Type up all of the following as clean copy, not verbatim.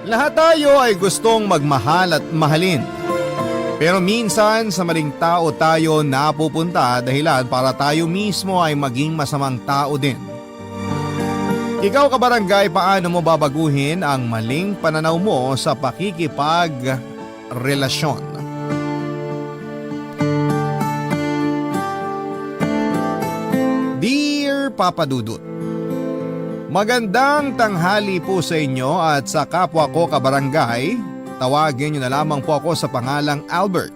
Lahat tayo ay gustong magmahal at mahalin. Pero minsan sa maling tao tayo napupunta dahilan para tayo mismo ay maging masamang tao din. Ikaw kabarangay, paano mo babaguhin ang maling pananaw mo sa pakikipagrelasyon? Dear Papa Dudut, magandang tanghali po sa inyo at sa kapwa ko kabarangay. Tawagin niyo na lamang po ako sa pangalang Albert.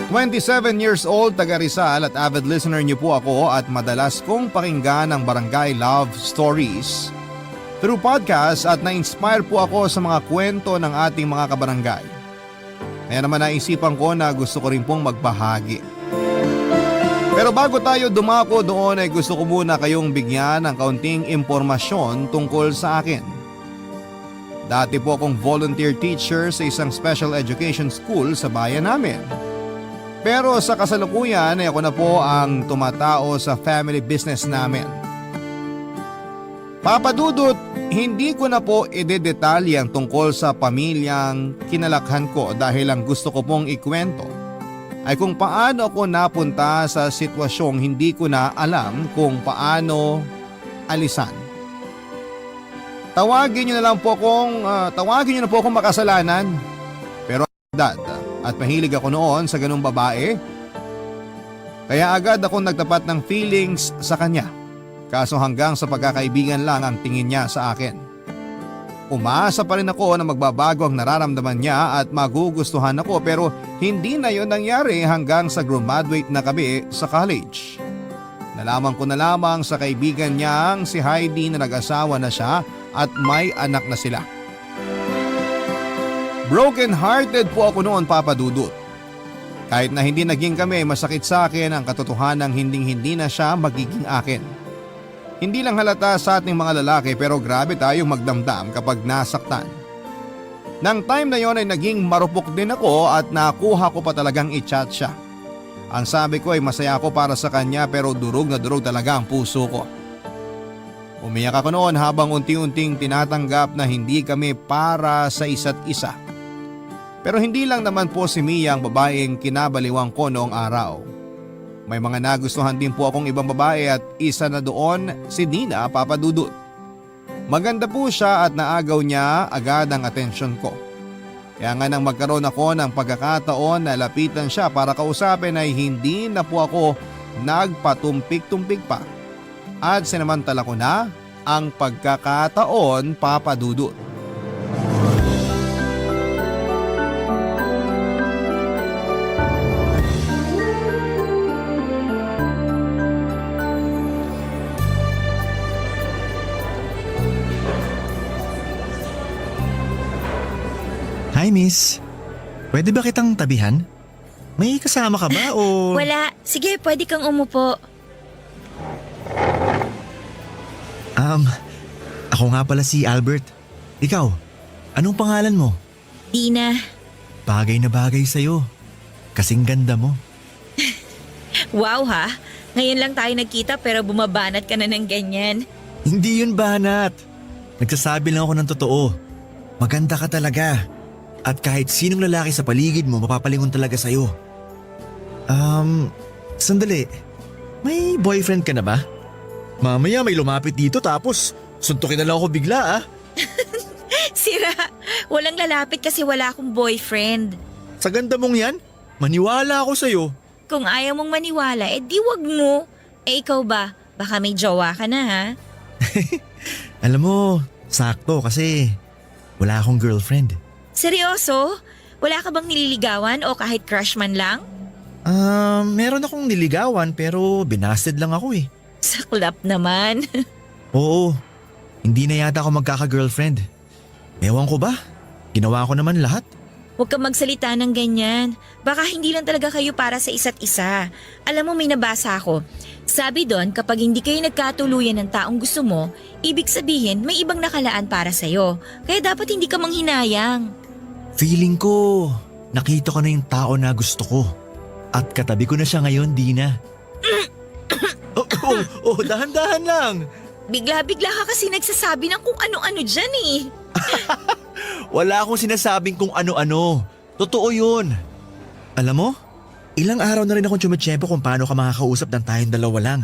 27 years old, taga Rizal at avid listener niyo po ako at madalas kong pakinggan ang Barangay Love Stories through podcast at na-inspire po ako sa mga kwento ng ating mga kabarangay. Kaya naman naisipan ko na gusto ko rin pong magbahagi. Pero bago tayo dumako doon ay gusto ko muna kayong bigyan ng kaunting impormasyon tungkol sa akin. Dati po akong volunteer teacher sa isang special education school sa bayan namin. Pero sa kasalukuyan ay ako na po ang tumatao sa family business namin. Papa Dudut, hindi ko na po idedetalye ang tungkol sa pamilyang kinalakhan ko dahil ang gusto ko pong ikwento ay kung paano ako napunta sa sitwasyong hindi ko na alam kung paano alisan. Tawagin niyo na po akong makasalanan. Pero dad at mahilig ako noon sa ganung babae. Kaya agad akong nagtapat ng feelings sa kanya. Kaso hanggang sa pagkakaibigan lang ang tingin niya sa akin. Umaasa pa rin ako na magbabago ang nararamdaman niya at magugustuhan ako, pero hindi na yon nangyari hanggang sa graduate na kami sa college. Nalaman ko na lamang sa kaibigan niyang si Heidi na nag-asawa na siya at may anak na sila. Broken hearted po ako noon, Papa Dudut. Kahit na hindi naging kami, masakit sa akin ang katotohanan ng hindi na siya magiging akin. Hindi lang halata sa ating mga lalaki pero grabe tayong magdamdam kapag nasaktan. Nang time na yon ay naging marupok din ako at nakuha ko pa talagang i-chat siya. Ang sabi ko ay masaya ako para sa kanya pero durog na durog talaga ang puso ko. Umiyak ako noon habang unti-unting tinatanggap na hindi kami para sa isa't isa. Pero hindi lang naman po si Mia ang babaeng kinabaliwang ko noong araw. May mga nagustuhan din po akong ibang babae at isa na doon si Dina, Papa Dudut. Maganda po siya at naagaw niya agad ang atensyon ko. Kaya nga nang magkaroon ako ng pagkakataon na lapitan siya para kausapin ay hindi na po ako nagpatumpik-tumpik pa. At sinamantala ko na ang pagkakataon, Papa Dudut. Hi miss, pwede ba kitang tabihan? May kasama ka ba o… Wala. Sige, pwede kang umupo. Ako nga pala si Albert. Ikaw, anong pangalan mo? Dina. Bagay na bagay sa'yo. Kasing ganda mo. Wow ha. Ngayon lang tayo nagkita pero bumabanat ka na ng ganyan. Hindi yun banat. Nagsasabi lang ako ng totoo. Maganda ka talaga. At kahit sinong lalaki sa paligid mo mapapalingon talaga sa'yo. Sandali. May boyfriend ka na ba? Mamaya may lumapit dito tapos suntukin na lang ako bigla ah. Sira. Walang lalapit kasi wala akong boyfriend. Sa ganda mong yan, maniwala ako sa'yo. Kung ayaw mong maniwala, di wag mo. Ikaw ba? Baka may jowa ka na ha? Alam mo, sakto kasi wala akong girlfriend. Seryoso? Wala ka bang nililigawan o kahit crush man lang? Meron akong niligawan pero binasted lang ako eh. Saklap naman. Oo, hindi na yata ako magkaka-girlfriend. Ewan ko ba? Ginawa ko naman lahat. Huwag kang magsalita ng ganyan. Baka hindi lang talaga kayo para sa isa't isa. Alam mo, may nabasa ako. Sabi doon, kapag hindi kayo nagkatuluyan ng taong gusto mo, ibig sabihin may ibang nakalaan para sa'yo. Kaya dapat hindi ka manghinayang. Feeling ko, nakita ko na yung tao na gusto ko. At katabi ko na siya ngayon, Dina. dahan-dahan lang. Bigla-bigla ka kasi nagsasabi ng kung ano-ano dyan eh. Wala akong sinasabing kung ano-ano. Totoo yun. Alam mo, ilang araw na rin akong tsumitsyempo kung paano ka makakausap ng tayong dalawa lang.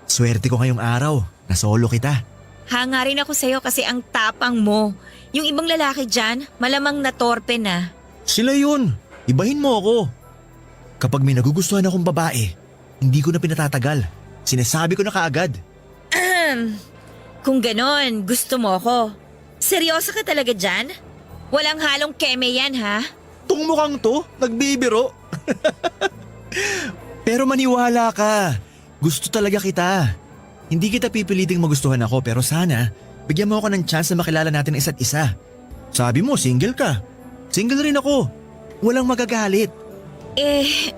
Swerte ko ngayong araw na solo kita. Hanga rin ako sa'yo kasi ang tapang mo. Yung ibang lalaki dyan, malamang natorpe na. Sila yun. Ibahin mo ako. Kapag may nagugustuhan akong babae, hindi ko na pinatatagal. Sinasabi ko na kaagad. Kung ganon, gusto mo ako. Seryoso ka talaga dyan? Walang halong keme yan, ha? Tung mukhang to, nagbibiro. Pero maniwala ka. Gusto talaga kita. Hindi kita pipiliting magustuhan ako pero sana bigyan mo ako ng chance na makilala natin isa't isa. Sabi mo single ka. Single rin ako. Walang magagalit.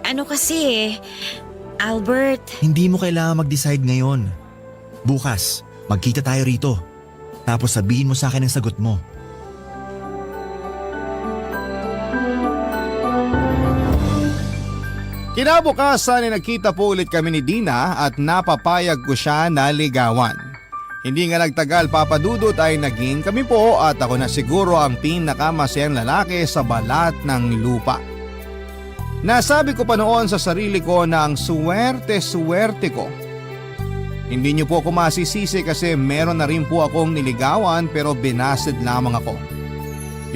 Ano kasi Albert, Hindi mo kailangan mag-decide ngayon. Bukas, magkita tayo rito. Tapos sabihin mo sa akin ang sagot mo. Kinabukasan ay nagkita po ulit kami ni Dina at napapayag ko siya na ligawan. Hindi nga nagtagal papadudot ay naging kami po at ako na siguro ang pinakamasayang lalaki sa balat ng lupa. Nasabi ko pa noon sa sarili ko na ang swerte-swerte ko. Hindi niyo po ako masisisi kasi meron na rin po akong niligawan pero binasid lamang ako.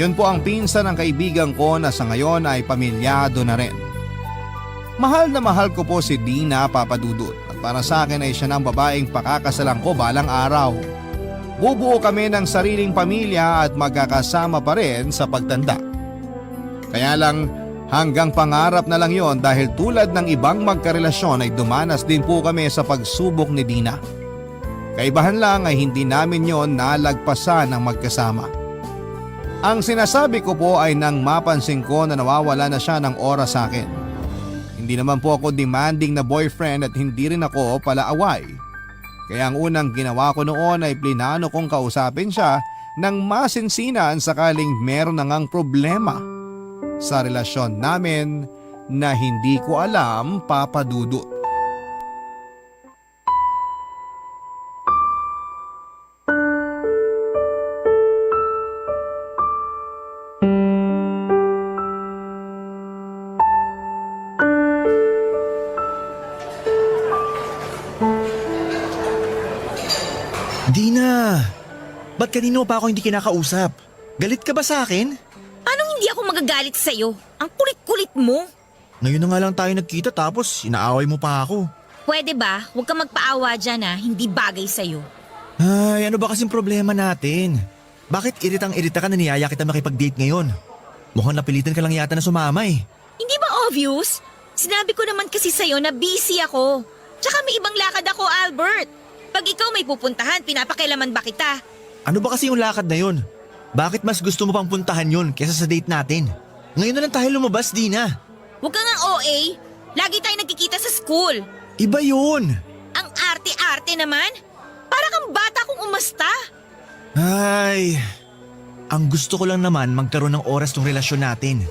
Yun po ang pinsan ng kaibigan ko na sa ngayon ay pamilyado na rin. Mahal na mahal ko po si Dina papadudot at para sa akin ay siya ng babaeng pakakasalan ko balang araw. Bubuo kami ng sariling pamilya at magkakasama pa rin sa pagtanda. Kaya lang hanggang pangarap na lang yon dahil tulad ng ibang magkarelasyon ay dumanas din po kami sa pagsubok ni Dina. Kaibahan lang ay hindi namin yon nalagpasan ng magkasama. Ang sinasabi ko po ay nang mapansin ko na nawawala na siya ng oras sa akin. Hindi naman po ako demanding na boyfriend at hindi rin ako palaaway. Kaya ang unang ginawa ko noon ay plinano kong kausapin siya ng masinsinan sakaling meron na ngang problema sa relasyon namin na hindi ko alam papadudot. Dina, ba't kanino pa ako hindi kinakausap? Galit ka ba sa akin? anong hindi ako magagalit sa'yo? Ang kulit-kulit mo. Ngayon na nga lang tayo nagkita tapos inaaway mo pa ako. Pwede ba? Huwag ka magpaawa dyan, ha? Hindi bagay sa'yo. Ay, ano ba kasing problema natin? Bakit iritang-irita ka na niyaya kita makipag-date ngayon? Mukhang napilitan ka lang yata na sumama eh. Hindi ba obvious? Sinabi ko naman kasi sa'yo na busy ako. Tsaka may ibang lakad ako, Albert. Pag ikaw may pupuntahan, pinapakailaman ba kita? Ano ba kasi yung lakad na yun? Bakit mas gusto mo pang puntahan yun kesa sa date natin? Ngayon na lang tayo lumabas, Dina. Huwag ka nga OA. Lagi tayo nagkikita sa school. Iba yun. Ang arte-arte naman. Para kang bata kung umasta. Ay, ang gusto ko lang naman magkaroon ng oras tong relasyon natin.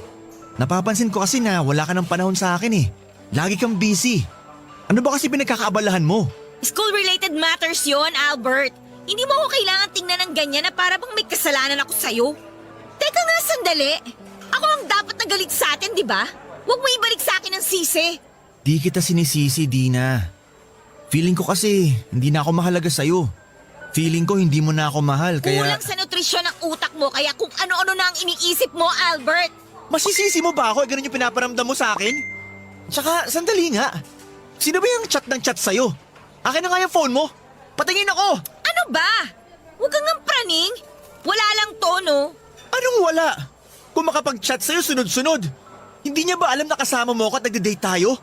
Napapansin ko kasi na wala ka ng panahon sa akin eh. Lagi kang busy. Ano ba kasi pinagkakaabalahan mo? School-related matters yon, Albert. Hindi mo ako kailangan tingnan ng ganyan na para bang may kasalanan ako sa'yo. Teka nga sandali. Ako ang dapat nagalit sa atin, di ba? Huwag mo ibalik sa akin ang sisi. Di kita sinisisi, Dina. Feeling ko kasi hindi na ako mahalaga sa'yo. Feeling ko hindi mo na ako mahal kaya... Kulang sa nutrisyon ng utak mo kaya kung ano-ano na ang iniisip mo, Albert. Masisisi mo ba ako? Ganun yung pinaparamdam mo sa akin? Tsaka, sandali nga. Sino ba yung chat sa'yo? Akin na nga yung phone mo. Patingin ako! Ano ba? Huwag kang ang praning. Wala lang to, no? Anong wala? Kung makapag-chat sa'yo sunod-sunod, hindi niya ba alam na kasama mo ako at nagde-date tayo?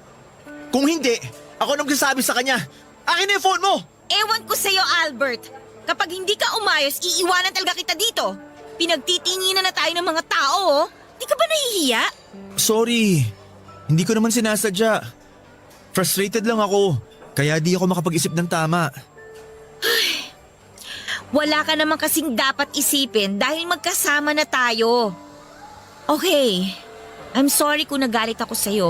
Kung hindi, ako nang magsasabi sa kanya, akin na yung phone mo! Ewan ko sa'yo, Albert. Kapag hindi ka umayos, iiwanan talaga kita dito. Pinagtitinginan na tayo ng mga tao, oh. Di ka ba nahihiya? Sorry, hindi ko naman sinasadya. Frustrated lang ako, kaya di ako makapag-isip ng tama. Wala ka naman kasing dapat isipin dahil magkasama na tayo. Okay, I'm sorry kung nagalit ako sa'yo.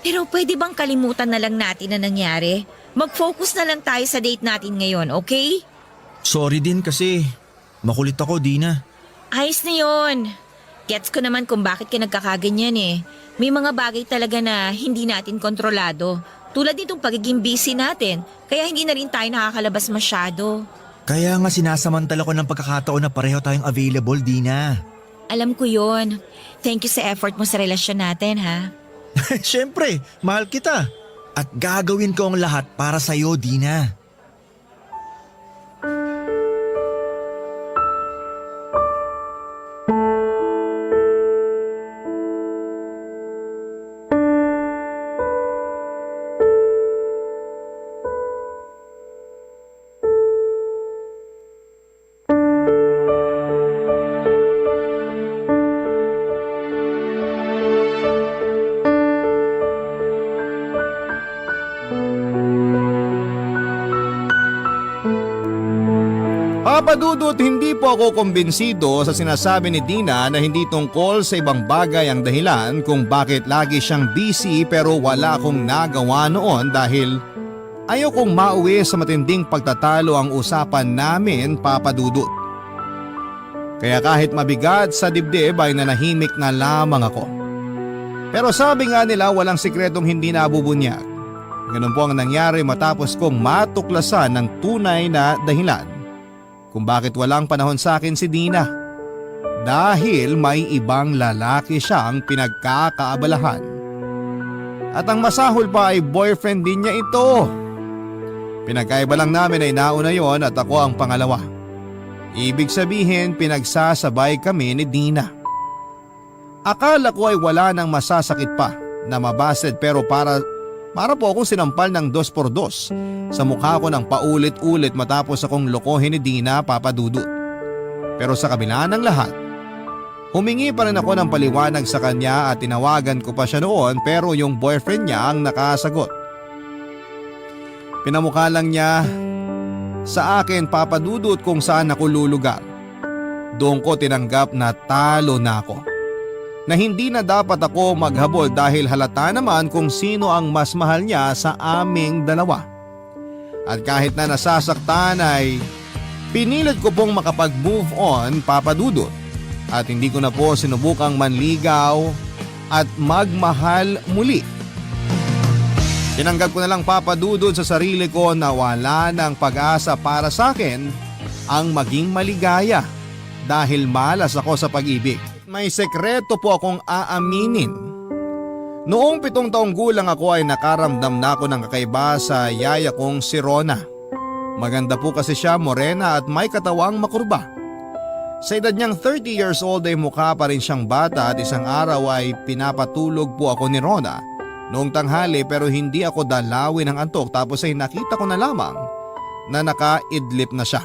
Pero pwede bang kalimutan na lang natin na nangyari? Mag-focus na lang tayo sa date natin ngayon, okay? Sorry din kasi makulit ako, Dina. Ayos na yun. Gets ko naman kung bakit ka nagkakaganyan eh. May mga bagay talaga na hindi natin kontrolado. Tulad nitong pagiging busy natin, kaya hindi na rin tayo nakakalabas masyado. Kaya nga sinasamantala ko ng pagkakataon na pareho tayong available, Dina. Alam ko yun. Thank you sa effort mo sa relasyon natin, ha? Siyempre, mahal kita. At gagawin ko ang lahat para sa'yo, Dina. Papa Dudut, hindi po ako kumbinsido sa sinasabi ni Dina na hindi tungkol sa ibang bagay ang dahilan kung bakit lagi siyang busy pero wala akong nagawa noon dahil ayokong mauwi sa matinding pagtatalo ang usapan namin, Papa Dudut. Kaya kahit mabigat sa dibdib ay nanahimik na lamang ako. Pero sabi nga nila walang sikretong hindi nabubunyag. Ganun po ang nangyari matapos kong matuklasan ng tunay na dahilan kung bakit walang panahon sa akin si Dina. Dahil may ibang lalaki siyang pinagkakaabalahan. At ang masahol pa ay boyfriend din niya ito. Pinagkaiba lang namin ay nauna yon at ako ang pangalawa. Ibig sabihin pinagsasabay kami ni Dina. Akala ko ay wala nang masasakit pa na mabasted pero para po akong sinampal ng 2x2 sa mukha ko ng paulit-ulit matapos akong lokohin ni Dina, Papa Dudut. Pero sa kabila ng lahat, humingi pa rin ako ng paliwanag sa kanya at tinawagan ko pa siya noon pero yung boyfriend niya ang nakasagot. Pinamukha lang niya sa akin, Papa Dudut, kung saan ako lulugar. Doon ko tinanggap na talo na ako. Na hindi na dapat ako maghabol dahil halata naman kung sino ang mas mahal niya sa aming dalawa. At kahit na nasasaktan ay pinilit ko pong makapag-move on, Papa Dudut. At hindi ko na po sinubukang manligaw at magmahal muli. Tinanggap ko na lang, Papa Dudut, sa sarili ko na wala ng pag-asa para sa akin ang maging maligaya dahil malas ako sa pag-ibig. May sekreto po akong aaminin. Noong 7 taong gulang ako ay nakaramdam na ako ng kakaiba sa yaya kong si Rona. Maganda po kasi siya, morena at may katawang makurba. Sa edad niyang 30 years old ay mukha pa rin siyang bata at isang araw ay pinapatulog po ako ni Rona noong tanghali pero hindi ako dalawin ng antok tapos ay nakita ko na lamang na nakaidlip na siya.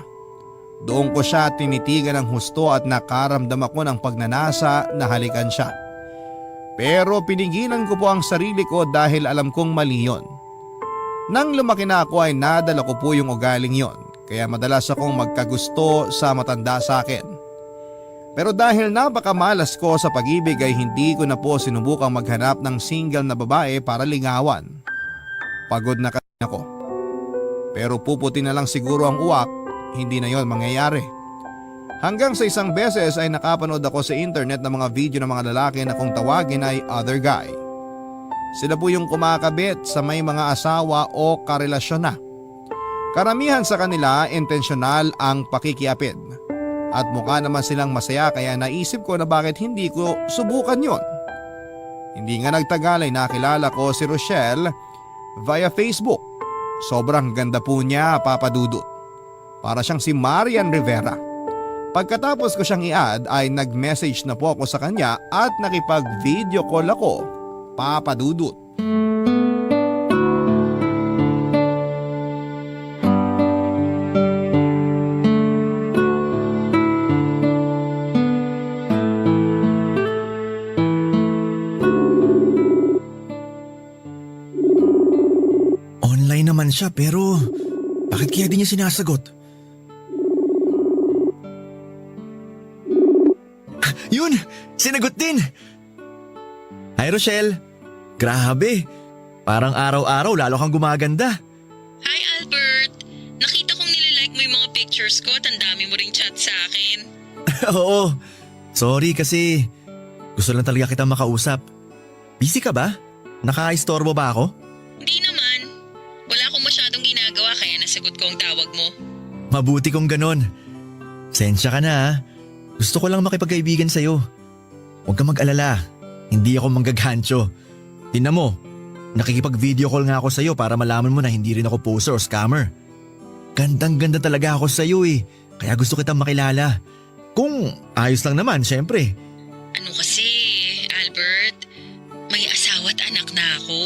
Doon ko siya tinitigan ng husto at nakaramdam ako ng pagnanasa na halikan siya. Pero pinigilan ko po ang sarili ko dahil alam kong mali yun. Nang lumaki na ako ay nadala ko po yung ugaling yon, kaya madalas akong magkagusto sa matanda sa akin. Pero dahil napakamalas ko sa pag-ibig ay hindi ko na po sinubukang maghanap ng single na babae para lingawan. Pagod na kasi ako. Pero puputi na lang siguro ang uwak, hindi na yon mangyayari. Hanggang sa isang beses ay nakapanood ako sa internet ng mga video ng mga lalaki na kung tawagin ay other guy. Sila po yung kumakabit sa may mga asawa o karelasyon na. Karamihan sa kanila intensyonal ang pakikiapid. At mukha naman silang masaya kaya naisip ko na bakit hindi ko subukan yon. Hindi nga nagtagal ay nakilala ko si Rochelle via Facebook. Sobrang ganda po niya, Papa Dudut. Para siyang si Marian Rivera. Pagkatapos ko siyang i-add ay nag-message na po ako sa kanya at nakipag-video call ako, Papa Dudut. Online naman siya pero bakit kaya di niya sinasagot? Yun! Sinagot din! Hi Rochelle! Grabe! Parang araw-araw lalo kang gumaganda. Hi Albert! Nakita kong nililike mo yung mga pictures ko at ang dami mo ring chat sa akin. Oo, sorry kasi gusto lang talaga kitang makausap. Busy ka ba? Nakaistorbo ba ako? Hindi naman. Wala akong masyadong ginagawa kaya nasagot ko ang tawag mo. Mabuti kung ganon. Sensya ka na ha. Gusto ko lang makipagkaibigan sa'yo. Huwag kang mag-alala. Hindi ako manggaghancho. Tingnan mo, nakikipag-video call nga ako sa'yo para malaman mo na hindi rin ako poser o scammer. Gandang-ganda talaga ako sa'yo eh. Kaya gusto kitang makilala. Kung ayos lang naman, syempre. Ano kasi, Albert? May asawa at anak na ako.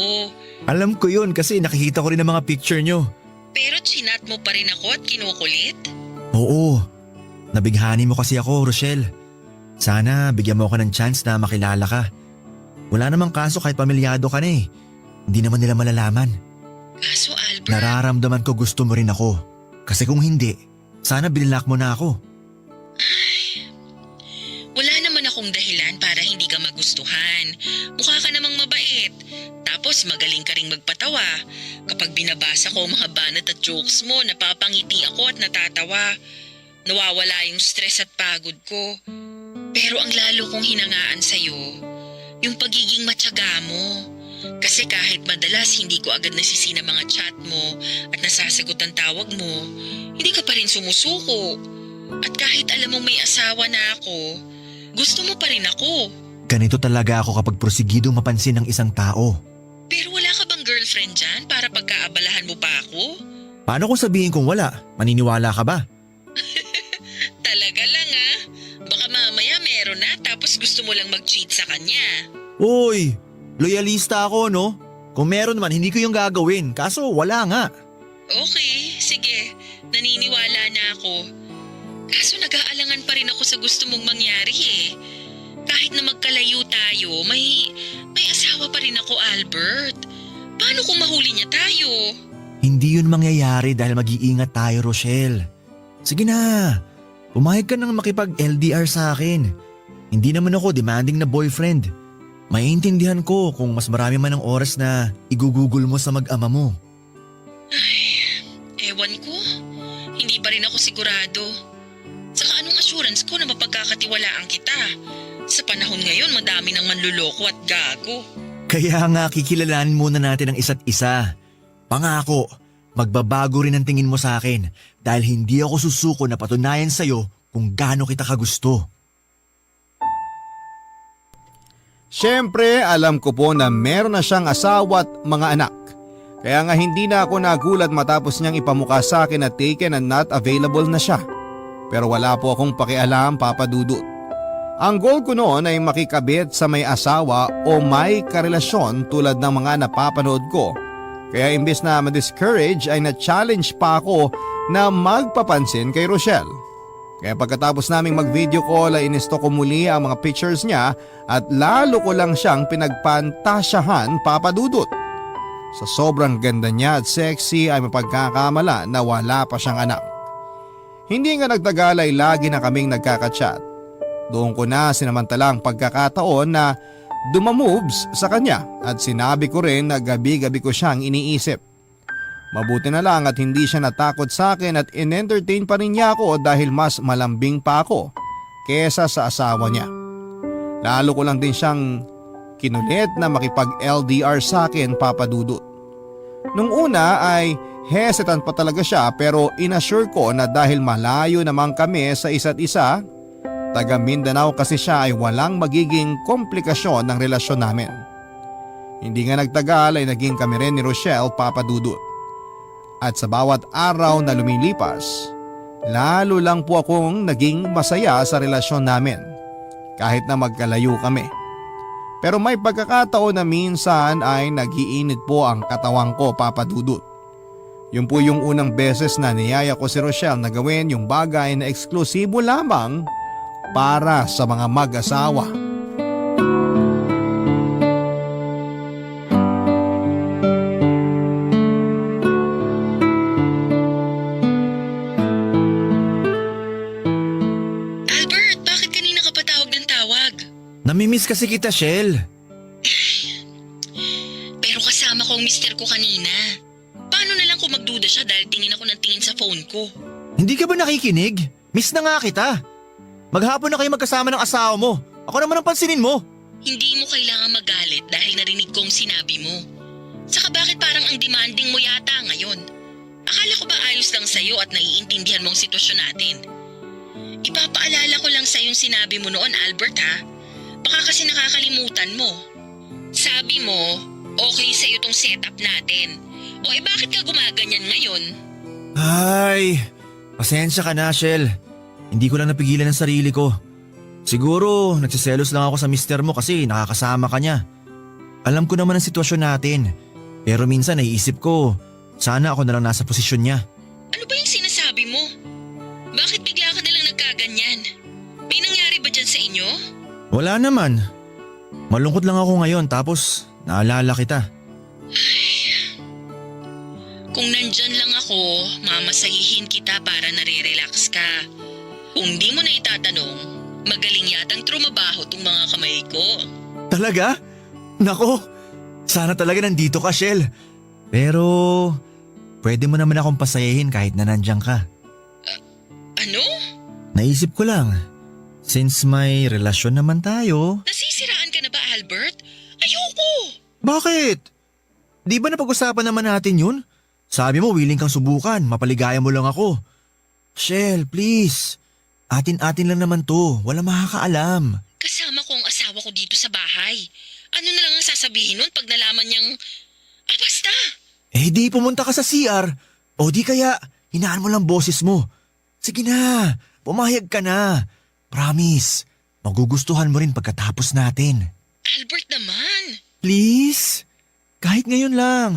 Alam ko yun kasi nakikita ko rin ang mga picture nyo. Pero chinat mo pa rin ako at kinukulit? Oo, nabighani mo kasi ako, Rochelle. Sana bigyan mo ako ng chance na makilala ka. Wala namang kaso kahit pamilyado ka na eh. Hindi naman nila malalaman. Kaso Albert… Nararamdaman ko gusto mo rin ako. Kasi kung hindi, sana binilak mo na ako. Wala naman akong dahilan para hindi ka magustuhan. Mukha ka namang mabait. Tapos magaling ka ring magpatawa. Kapag binabasa ko ang mga banat at jokes mo, napapangiti ako at natatawa. Nawawala yung stress at pagod ko. Pero ang lalo kong hinangaan sa'yo, yung pagiging matyaga mo. Kasi kahit madalas hindi ko agad nasisina mga chat mo at nasasagot ang tawag mo, hindi ka pa rin sumusuko. At kahit alam mong may asawa na ako, gusto mo pa rin ako. Ganito talaga ako kapag prosigidong mapansin ng isang tao. Pero wala ka bang girlfriend dyan para pagkaabalahan mo pa ako? Paano kung sabihin kong wala? Maniniwala ka ba? Talaga lang ah. Baka mamaya meron na tapos gusto mo lang mag-cheat sa kanya. Uy, loyalista ako no? Kung meron man, hindi ko yung gagawin. Kaso wala nga. Okay, sige. Naniniwala na ako. Kaso nag-aalangan pa rin ako sa gusto mong mangyari eh. Kahit na magkalayo tayo, may asawa pa rin ako, Albert. Paano kung mahuli niya tayo? Hindi yun mangyayari dahil mag-iingat tayo, Rochelle. Sige na, pumayag ka nang makipag-LDR sa akin. Hindi naman ako demanding na boyfriend. Maiintindihan ko kung mas marami man ang oras na igugugol mo sa mag-ama mo. Ewan ko. Hindi pa rin ako sigurado. Saka anong assurance ko na mapagkakatiwalaan kita? Sa panahon ngayon, madami ng manluloko at gago. Kaya nga kikilalanin muna natin ang isa't isa. Pangako, magbabago rin ang tingin mo sa akin dahil hindi ako susuko na patunayan sa'yo kung gaano kita kagusto. Siyempre, alam ko po na meron na siyang asawa at mga anak. Kaya nga hindi na ako nagulat matapos niyang ipamukha sa akin na taken and not available na siya. Pero wala po akong pakialam, Papa Dudut. Ang goal ko noon ay makikabit sa may asawa o may karelasyon tulad ng mga napapanood ko. Kaya imbes na ma-discourage ay na-challenge pa ako na magpapansin kay Rochelle. Kaya pagkatapos naming mag-video call ay inisto ko muli ang mga pictures niya at lalo ko lang siyang pinagpantasyahan, Papa Dudut. Sa sobrang ganda niya at sexy ay mapagkakamala na wala pa siyang anak. Hindi nga nagtagal ay lagi na kaming nagkaka-chat. Doon ko na sinamantalang pagkakataon na dumamoves sa kanya at sinabi ko rin na gabi-gabi ko siyang iniisip. Mabuti na lang at hindi siya natakot sa akin at in-entertain pa rin niya ako dahil mas malambing pa ako kesa sa asawa niya. Lalo ko lang din siyang kinulit na makipag-LDR sa akin, Papa Dudut. Nung una ay hesitant pa talaga siya pero inassure ko na dahil malayo naman kami sa isa't isa, taga Mindanao kasi siya ay walang magiging komplikasyon ng relasyon namin. Hindi nga nagtagal ay naging kami rin ni Rochelle, Papa Dudut. At sa bawat araw na lumilipas, lalo lang po akong naging masaya sa relasyon namin kahit na magkalayo kami. Pero may pagkakataon na minsan ay nagiinit po ang katawang ko, Papa Dudut. Yun po yung unang beses na niyaya ko si Rochelle na gawin yung bagay na eksklusibo lamang para sa mga mag-asawa. Albert, bakit kanina ka pa tawag ng tawag? Namimiss kasi kita, Shell. Pero kasama ko ang mister ko kanina. Paano na lang kung magduda siya dahil tingin ako ng tingin sa phone ko? Hindi ka ba nakikinig? Miss na nga kita. Maghapon na kayo magkasama ng asawa mo. Ako naman ang pansinin mo. Hindi mo kailangan magalit dahil narinig kong sinabi mo. Saka bakit parang ang demanding mo yata ngayon? Akala ko ba ayos lang sa'yo at naiintindihan mo ang sitwasyon natin? Ipapaalala ko lang sa'yo yung sinabi mo noon, Albert, ha? Baka kasi nakakalimutan mo. Sabi mo, okay sa'yo tong setup natin. O bakit ka gumaganyan ngayon? Ay, pasensya ka na, Shell. Hindi ko lang napigilan ang sarili ko. Siguro, nagsiselos lang ako sa mister mo kasi nakakasama ka niya. Alam ko naman ang sitwasyon natin. Pero minsan naiisip ko, sana ako na lang nasa posisyon niya. Ano ba yung sinasabi mo? Bakit bigla ka nalang nagkaganyan? May nangyari ba dyan sa inyo? Wala naman. Malungkot lang ako ngayon tapos naalala kita. Kung nandyan lang ako, mamasahihin kita para nare-relax ka. Kung di mo na itatanong, magaling yatang trumabaho tong mga kamay ko. Talaga? Nako, sana talaga nandito ka, Shell. Pero, pwede mo naman akong pasayahin kahit na nandyan ka. Ano? Naisip ko lang, since may relasyon naman tayo. Nasisiraan ka na ba, Albert? Ayoko! Bakit? Di ba napag-usapan naman natin yun? Sabi mo willing kang subukan, mapaligaya mo lang ako. Shell, please. Atin-atin lang naman to, wala makakaalam. Kasama ko ang asawa ko dito sa bahay. Ano na lang ang sasabihin nun pag nalaman niyang… basta! Di pumunta ka sa CR. O di kaya, hinaan mo lang boses mo. Sige na, pumayag ka na. Promise, magugustuhan mo rin pagkatapos natin. Albert naman! Please, kahit ngayon lang.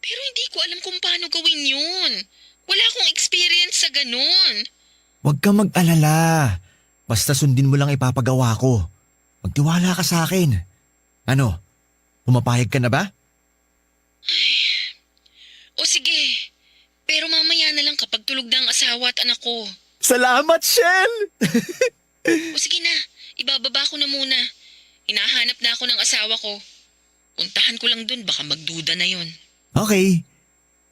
Pero hindi ko alam kung paano gawin yun. Wala akong experience sa ganun. Huwag kang mag-alala. Basta sundin mo lang ipapagawa ko. Magtiwala ka sa akin. Ano, pumapayag ka na ba? O sige, pero mamaya na lang kapag tulog na ang asawa at anak ko. Salamat, Shell! O sige na, ibababa ko na muna. Hinahanap na ako ng asawa ko. Puntahan ko lang dun, baka magduda na yon. Okay,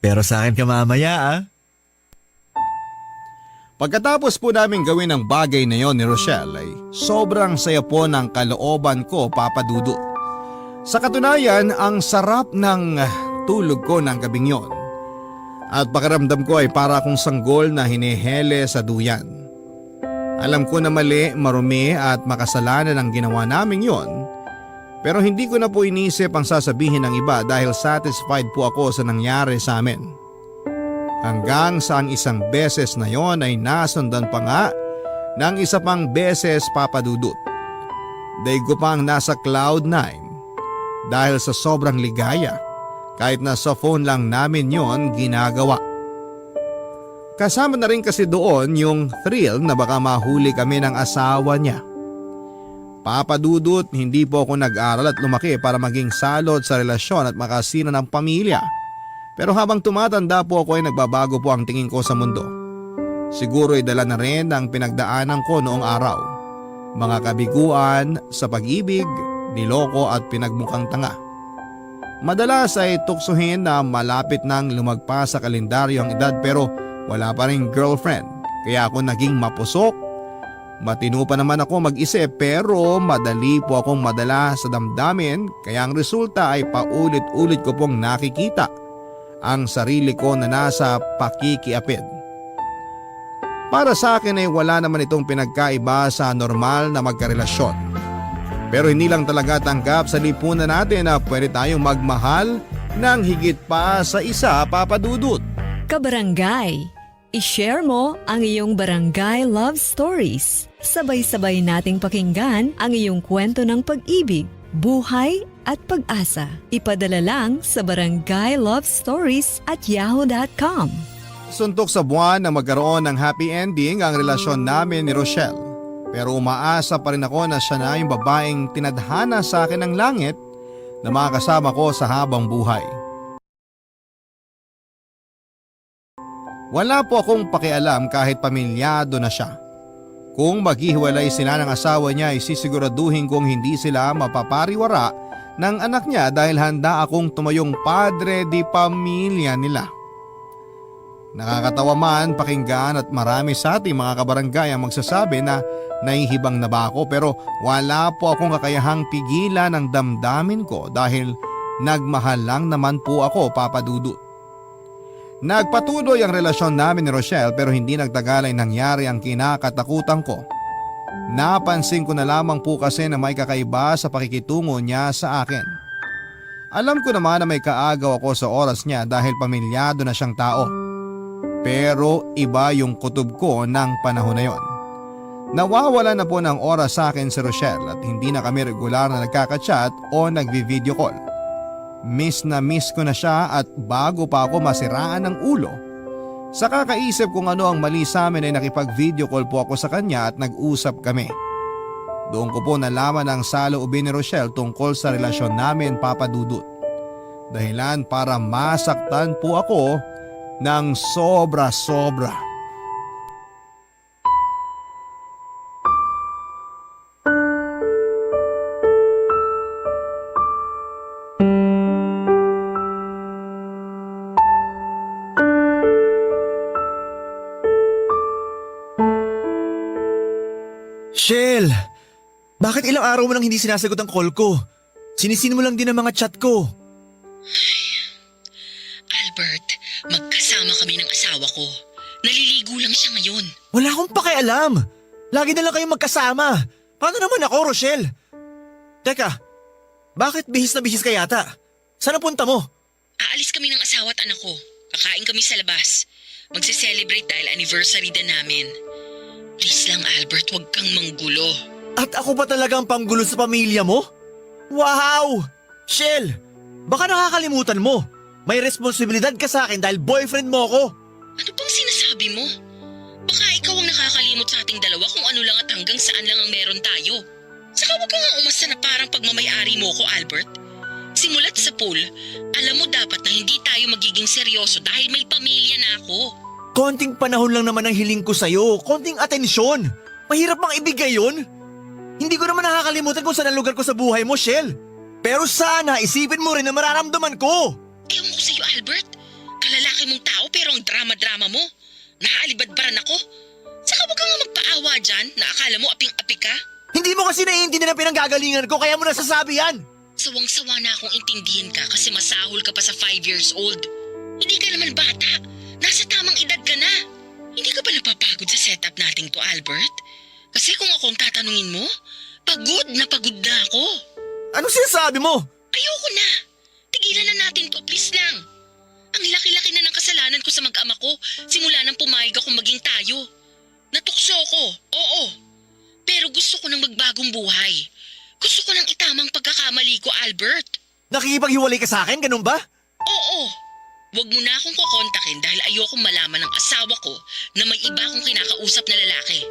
pero sa akin ka mamaya ah. Pagkatapos po namin gawin ang bagay na yon ni Rochelle ay sobrang saya po ng kalooban ko, Papa Dudut. Sa katunayan, ang sarap ng tulog ko ng gabing yon. At pakiramdam ko ay para akong sanggol na hinihele sa duyan. Alam ko na mali, marumi at makasalanan ang ginawa naming yon. Pero hindi ko na po inisip ang sasabihin ng iba dahil satisfied po ako sa nangyari sa amin. Hanggang sa ang isang beses na yon ay nasundan pa nga ng isa pang beses, Papa Dudut. Daig ko pang nasa cloud 9 dahil sa sobrang ligaya kahit na sa phone lang namin yon ginagawa. Kasama na rin kasi doon yung thrill na baka mahuli kami ng asawa niya. Papa Dudut, hindi po ako nag-aral at lumaki para maging salot sa relasyon at makasira ng pamilya. Pero habang tumatanda po ako ay nagbabago po ang tingin ko sa mundo. Siguro ay dala na rin ang pinagdaanan ko noong araw. Mga kabiguan sa pag-ibig, niloko at pinagmukhang tanga. Madalas ay tuksuhin na malapit nang lumagpas sa kalendaryo ang edad pero wala pa rin girlfriend. Kaya ako naging mapusok. Matino pa naman ako mag-isip pero madali po akong madala sa damdamin kaya ang resulta ay paulit-ulit ko pong nakikita ang sarili ko na nasa pakikiapid. Para sa akin ay wala naman itong pinagkaiba sa normal na magkarelasyon. Pero hindi lang talaga tanggap sa lipunan natin na pwede tayong magmahal ng higit pa sa isa, Papa Dudut. Kabarangay, i-share mo ang iyong barangay love stories. Sabay-sabay nating pakinggan ang iyong kwento ng pag-ibig, buhay at pag-asa. Ipadala lang sa barangaylovestories@yahoo.com. Suntok sa buwan na magkaroon ng happy ending ang relasyon namin ni Rochelle. Pero umaasa pa rin ako na siya na yung babaeng tinadhana sa akin ng langit na makakasama ko sa habang buhay. Wala po akong pakialam kahit pamilyado na siya. Kung maghihiwalay sila ng asawa niya ay sisiguraduhin kong hindi sila mapapariwara ng anak niya dahil handa akong tumayong padre di pamilya nila. Nakakatawa man pakinggan at marami sa ating mga kabarangay ang magsasabi na nahihibang na ba ako, pero wala po akong kakayahang pigilan ang damdamin ko dahil nagmahal lang naman po ako, Papa Dudut. Nagpatuloy ang relasyon namin ni Rochelle pero hindi nagtagal ay nangyari ang kinakatakutan ko. Napansin ko na lamang po kasi na may kakaiba sa pakikitungo niya sa akin. Alam ko naman na may kaagaw ako sa oras niya dahil pamilyado na siyang tao. Pero iba yung kutob ko ng panahon na yon. Nawawala na po ng oras sa akin si Rochelle at hindi na kami regular na nagkaka-chat o nagvi-video call. Miss na miss ko na siya at bago pa ako masiraan ng ulo, sa kakaisip kung ano ang mali sa amin ay nakipag-video call po ako sa kanya at nag-usap kami. Doon ko po nalaman ang saloobin ni Rochelle tungkol sa relasyon namin, Papa Dudut. Dahilan para masaktan po ako ng sobra-sobra. Shell! Bakit ilang araw mo nang hindi sinasagot ang call ko? Sinisin mo lang din ang mga chat ko. Albert, magkasama kami ng asawa ko. Naliligo lang siya ngayon. Wala akong pakialam. Lagi na lang kayong magkasama. Paano naman ako, Rochelle? Teka, bakit bihis na bihis ka yata? Saan ang punta mo? Aalis kami ng asawa at anak ko. Kakain kami sa labas. Magse-celebrate dahil anniversary din namin. Please lang, Albert, huwag kang manggulo. At ako ba talaga ang panggulo sa pamilya mo? Wow! Shell, baka nakakalimutan mo. May responsibilidad ka sa akin dahil boyfriend mo ako. Ano bang sinasabi mo? Baka ikaw ang nakakalimot sa ating dalawa kung ano lang at hanggang saan lang ang meron tayo. Saka huwag kang umasta na parang pagmamayari mo ko, Albert. Simulat sa pool, alam mo dapat na hindi tayo magiging seryoso dahil may pamilya na ako. Konting panahon lang naman ang hiling ko sa'yo. Konting atensyon. Mahirap bang ibigay yun? Hindi ko naman nakakalimutan kung saan ang lugar ko sa buhay mo, Shell. Pero sana isipin mo rin na mararamdaman ko. Ewan ko sa'yo, Albert. Kalalaki mong tao pero ang drama-drama mo. Naaalibadbaran ako. Saka huwag kang magpaawa dyan na akala mo aping-api ka. Hindi mo kasi naiintindihan ang pinanggagalingan ko kaya mo nasasabi yan. Sawang-sawa na akong intindihin ka kasi masahol ka pa sa 5 years old. Hindi ka naman bata. Nasa tamang edad ka na. Hindi ka ba napapagod sa setup nating to, Albert? Kasi kung ako ang tatanungin mo, pagod na ako. Anong sinasabi mo? Ayoko na. Tigilan na natin to, please lang. Ang laki-laki na ng kasalanan ko sa mag-ama ko simula nang pumayag akong maging tayo. Natukso ko, oo. Pero gusto ko ng magbagong buhay. Gusto ko ng itamang pagkakamali ko, Albert. Nakikipaghiwalay ka sa akin, ganun ba? Oo. Huwag mo na akong kukontakin dahil ayokong malaman ng asawa ko na may iba akong kinakausap na lalaki.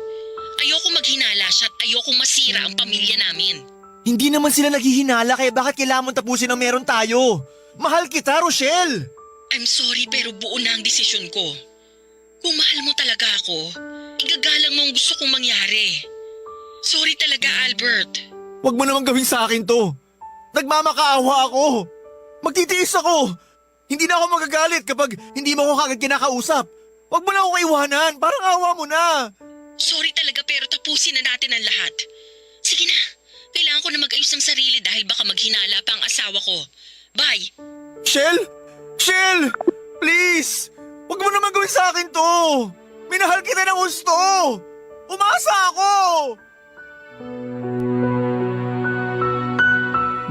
Ayokong maghinala siya at ayokong masira ang pamilya namin. Hindi naman sila naghihinala kaya bakit kailangan mong tapusin ang meron tayo? Mahal kita, Rochelle! I'm sorry pero buo na ang desisyon ko. Kung mahal mo talaga ako, igagalang mo ang gusto kong mangyari. Sorry talaga, Albert. Huwag mo naman gawin sa akin to. Nagmamakaawa ako. Magtitiis ako. Hindi na ako magagalit kapag hindi mo ako kagad kinakausap. Huwag mo na ako iwanan. Parang awa mo na. Sorry talaga pero tapusin na natin ang lahat. Sige na, kailangan ko na mag-ayos ng sarili dahil baka maghinala pa ang asawa ko. Bye! Shell! Shell! Please! Huwag mo naman gawin sa akin to. Minahal kita ng gusto. Umasa ako!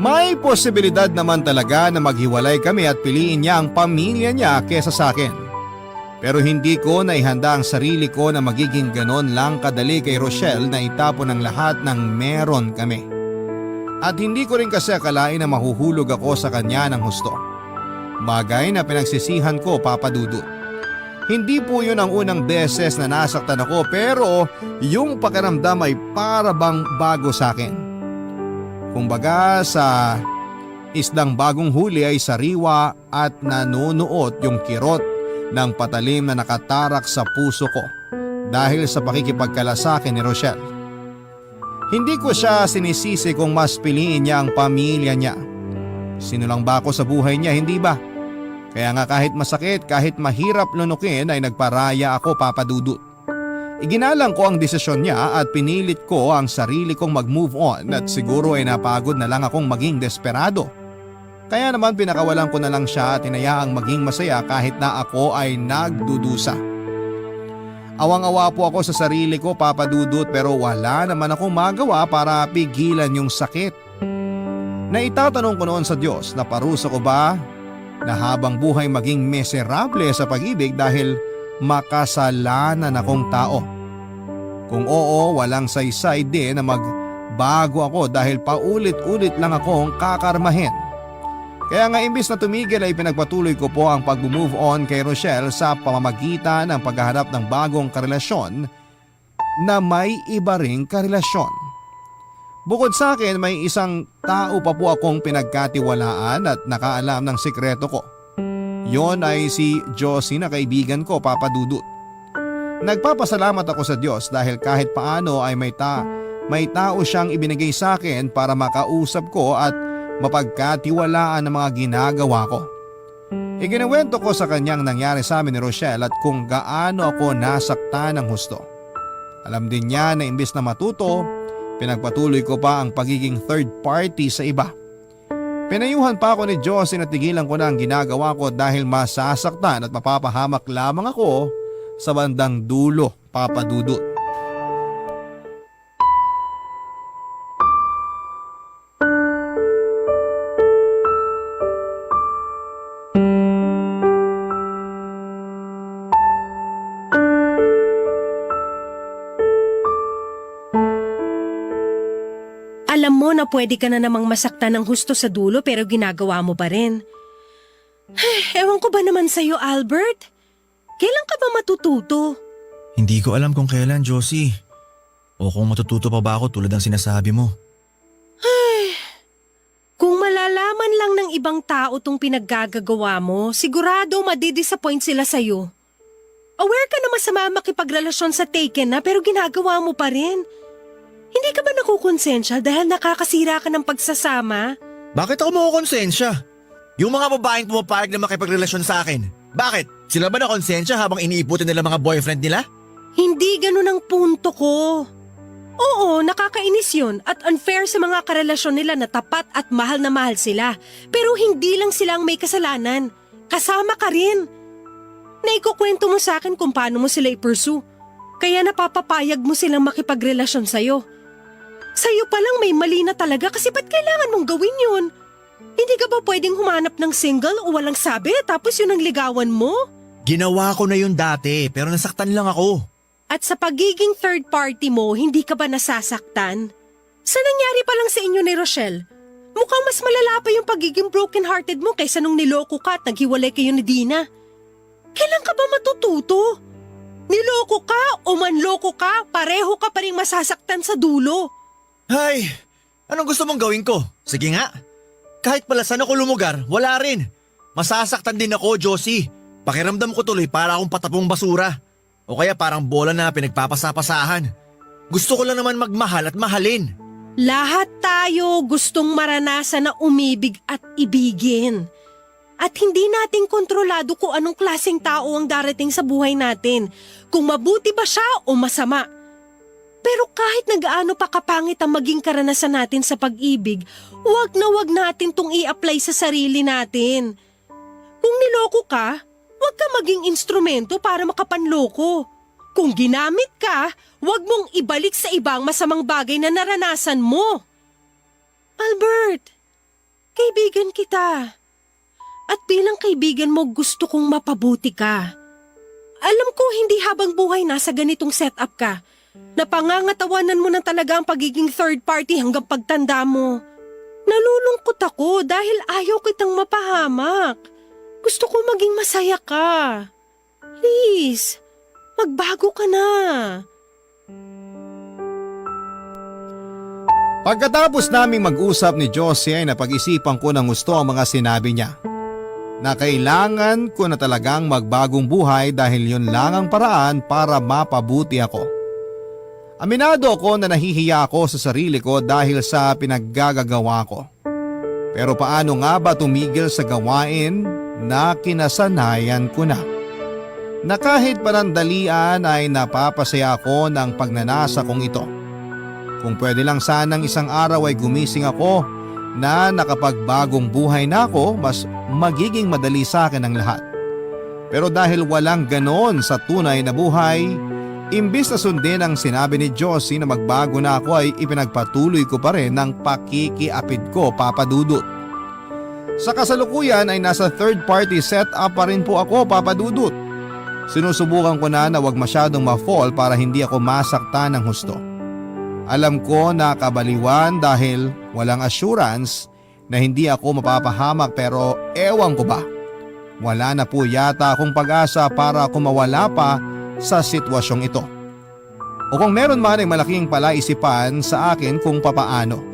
May posibilidad naman talaga na maghiwalay kami at piliin niya ang pamilya niya kesa sa akin. Pero hindi ko naihanda ang sarili ko na magiging ganon lang kadali kay Rochelle na itapon ang lahat ng meron kami. At hindi ko rin kasi akalain na mahuhulog ako sa kanya ng husto. Bagay na pinagsisihan ko, Papa Dudut. Hindi po yun ang unang beses na nasaktan ako pero yung pakiramdam ay para bang bago sa akin. Kumbaga sa isdang bagong huli ay sariwa at nanunuot yung kirot ng patalim na nakatarak sa puso ko dahil sa pakikipagkalasakit ni Rochelle. Hindi ko siya sinisisi kung mas piliin niya ang pamilya niya. Sinulang ba ako sa buhay niya, hindi ba? Kaya nga kahit masakit, kahit mahirap lunukin ay nagparaya ako, Papa Dudut. Iginalang ko ang desisyon niya at pinilit ko ang sarili kong mag-move on at siguro ay napagod na lang akong maging desperado. Kaya naman pinakawalan ko na lang siya at inayaang maging masaya kahit na ako ay nagdudusa. Awang-awa po ako sa sarili ko, Papa Dudut, pero wala naman akong magawa para pigilan yung sakit. Naitatanong ko noon sa Diyos na parusa ko ba na habang buhay maging miserable sa pag-ibig dahil makasalanan akong tao. Kung oo, walang saysay din na magbago ako dahil paulit-ulit lang akong kakarmahin. Kaya nga imbis na tumigil ay pinagpatuloy ko po ang pag-move on kay Rochelle sa pamamagitan ng paghahanap ng bagong karelasyon na may iba ring karelasyon. Bukod sa akin, may isang tao pa po akong pinagkatiwalaan at nakaalam ng sikreto ko. Yon ay si Josie na kaibigan ko, Papa Dudut. Nagpapasalamat ako sa Diyos dahil kahit paano ay may tao siyang ibinigay sa akin para makausap ko at mapagkatiwalaan ng mga ginagawa ko. Ikinuwento ko sa kanyang nangyari sa amin ni Rochelle at kung gaano ako nasaktan ng husto. Alam din niya na imbis na matuto, pinagpatuloy ko pa ang pagiging third party sa iba. Pinayuhan pa ako ni Josie na tigilan ko na ang ginagawa ko dahil masasaktan at mapapahamak lamang ako sa bandang dulo, Papa Dudut. Alam mo na pwede ka na namang masaktan ng husto sa dulo pero ginagawa mo pa rin. Ewan ko ba naman sa'yo, Albert? Kailan ka ba matututo? Hindi ko alam kung kailan, Josie. O kung matututo pa ba ako tulad ng sinasabi mo. Kung malalaman lang ng ibang tao tong pinaggagawa mo, sigurado madidisappoint sila sa'yo. Aware ka na masama makipagrelasyon sa taken na pero ginagawa mo pa rin. Hindi ka ba nakukonsensya dahil nakakasira ka ng pagsasama? Bakit ako makukonsensya? Yung mga babaeng pumapayag na makipagrelasyon sa akin. Bakit? Sila ba na konsensya habang iniiputin nila mga boyfriend nila? Hindi ganun ang punto ko. Oo, nakakainis yun at unfair sa mga karelasyon nila na tapat at mahal na mahal sila. Pero hindi lang sila ang may kasalanan. Kasama ka rin. Naikukwento mo sa akin kung paano mo sila i-pursue. Kaya napapapayag mo silang makipagrelasyon sa'yo. Sa'yo palang may mali na talaga kasi ba't kailangan mong gawin yun? Hindi ka ba pwedeng humanap ng single o walang sabi tapos yun ang ligawan mo? Ginawa ko na yun dati pero nasaktan lang ako. At sa pagiging third party mo, hindi ka ba nasasaktan? Sa nangyari pa lang sa inyo ni Rochelle, mukhang mas malala pa yung pagiging broken-hearted mo kaysa nung niloko ka at naghiwalay kayo ni Dina. Kailan ka ba matututo? Niloko ka o manloko ka, pareho ka pa rin masasaktan sa dulo. Ay, anong gusto mong gawin ko? Sige nga. Kahit pala saan ako lumugar, wala rin. Masasaktan din ako, Josie. Pakiramdam ko tuloy para akong patapong basura. O kaya parang bola na pinagpapasapasahan. Gusto ko lang naman magmahal at mahalin. Lahat tayo gustong maranasan na umibig at ibigin. At hindi natin kontrolado kung anong klaseng tao ang darating sa buhay natin. Kung mabuti ba siya o masama. Pero kahit nagaano pa kapangit ang maging karanasan natin sa pag-ibig, wag natin tong i-apply sa sarili natin. Kung niloko ka, wag ka maging instrumento para makapanloko. Kung ginamit ka, wag mong ibalik sa ibang masamang bagay na naranasan mo. Albert, kaibigan kita. At bilang kaibigan mo, gusto kong mapabuti ka. Alam ko hindi habang buhay nasa ganitong setup ka. Napangangatawanan mo na talaga ang pagiging third party hanggang pagtanda mo. Nalulungkot ako dahil ayaw kitang mapahamak. Gusto ko maging masaya ka. Please, magbago ka na. Pagkatapos naming mag-usap ni Josie ay napag-isipan ko ng gusto ang mga sinabi niya. Na kailangan ko na talagang magbagong buhay dahil yun lang ang paraan para mapabuti ako. Aminado ako na nahihiya ako sa sarili ko dahil sa pinaggagawa ko. Pero paano nga ba tumigil sa gawain na kinasanayan ko na. Na kahit panandalian ay napapasaya ako ng pagnanasa kong ito. Kung pwede lang sanang isang araw ay gumising ako na nakapagbagong buhay na ako, mas magiging madali sa akin ang lahat. Pero dahil walang ganon sa tunay na buhay, imbis na sundin ang sinabi ni Josie na magbago na ako ay ipinagpatuloy ko pa rin ng pakikiapid ko, Papa Dudut. Sa kasalukuyan ay nasa third party setup pa rin po ako, Papa Dudut. Sinusubukan ko na wag masyadong ma-fall para hindi ako masaktan ng husto. Alam ko na kabaliwan dahil walang assurance na hindi ako mapapahamak, pero ewan ko ba. Wala na po yata akong pag-asa para kumawala pa sa sitwasyong ito. O kung meron man ay malaking palaisipan sa akin kung papaano.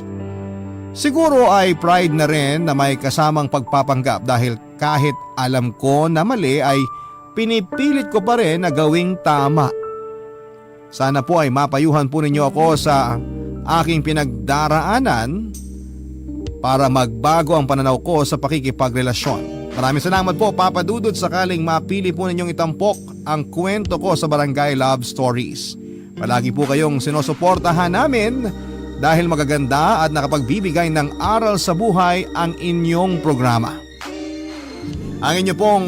Siguro ay pride na rin na may kasamang pagpapanggap dahil kahit alam ko na mali ay pinipilit ko pa rin na gawing tama. Sana po ay mapayuhan po ninyo ako sa aking pinagdaraanan para magbago ang pananaw ko sa pakikipagrelasyon. Maraming salamat po, Papa Dudut, sakaling mapili po ninyong itampok ang kwento ko sa Barangay Love Stories. Palagi po kayong sinusuportahan namin dahil magaganda at nakapagbibigay ng aral sa buhay ang inyong programa. Ang inyo pong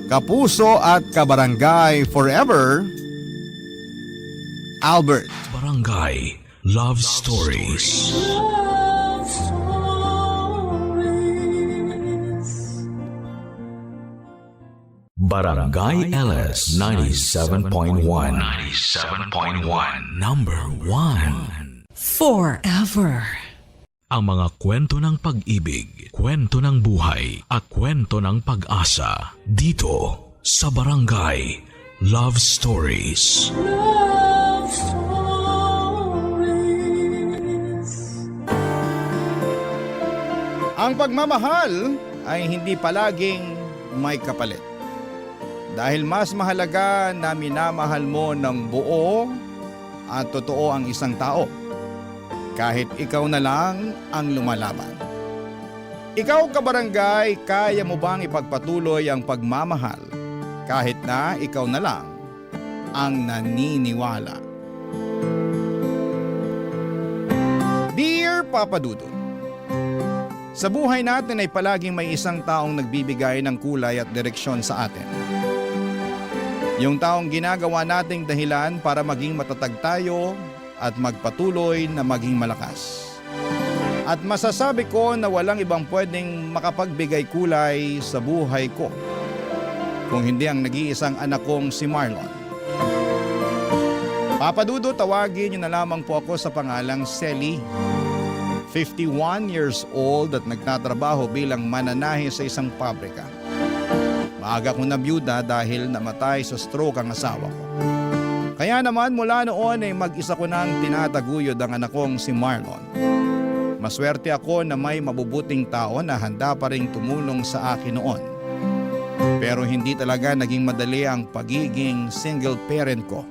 kapuso at kabarangay forever, Albert. Barangay Love Stories. Barangay LS 97.1 Number 1. Forever. Ang mga kwento ng pag-ibig, kwento ng buhay at kwento ng pag-asa dito sa Barangay Love Stories. Ang pagmamahal ay hindi palaging may kapalit. Dahil mas mahalaga na minamahal mo ng buo at totoo ang isang tao. Kahit ikaw na lang ang lumalaban. Ikaw, kabarangay, kaya mo bang ipagpatuloy ang pagmamahal kahit na ikaw na lang ang naniniwala? Dear Papa Dudut, sa buhay natin ay palaging may isang taong nagbibigay ng kulay at direksyon sa atin. Yung taong ginagawa nating dahilan para maging matatag tayo at magpatuloy na maging malakas. At masasabi ko na walang ibang pwedeng makapagbigay kulay sa buhay ko kung hindi ang nag-iisang anak kong si Marlon. Papa Dudo, tawagin niyo na lamang po ako sa pangalang Selly. 51 years old at nagtatrabaho bilang mananahe sa isang pabrika. Maaga kong nabiyuda dahil namatay sa stroke ang asawa ko. Kaya naman mula noon ay mag-isa ko nang tinataguyod ang anak kong si Marlon. Maswerte ako na may mabubuting tao na handa pa ring tumulong sa akin noon. Pero hindi talaga naging madali ang pagiging single parent ko.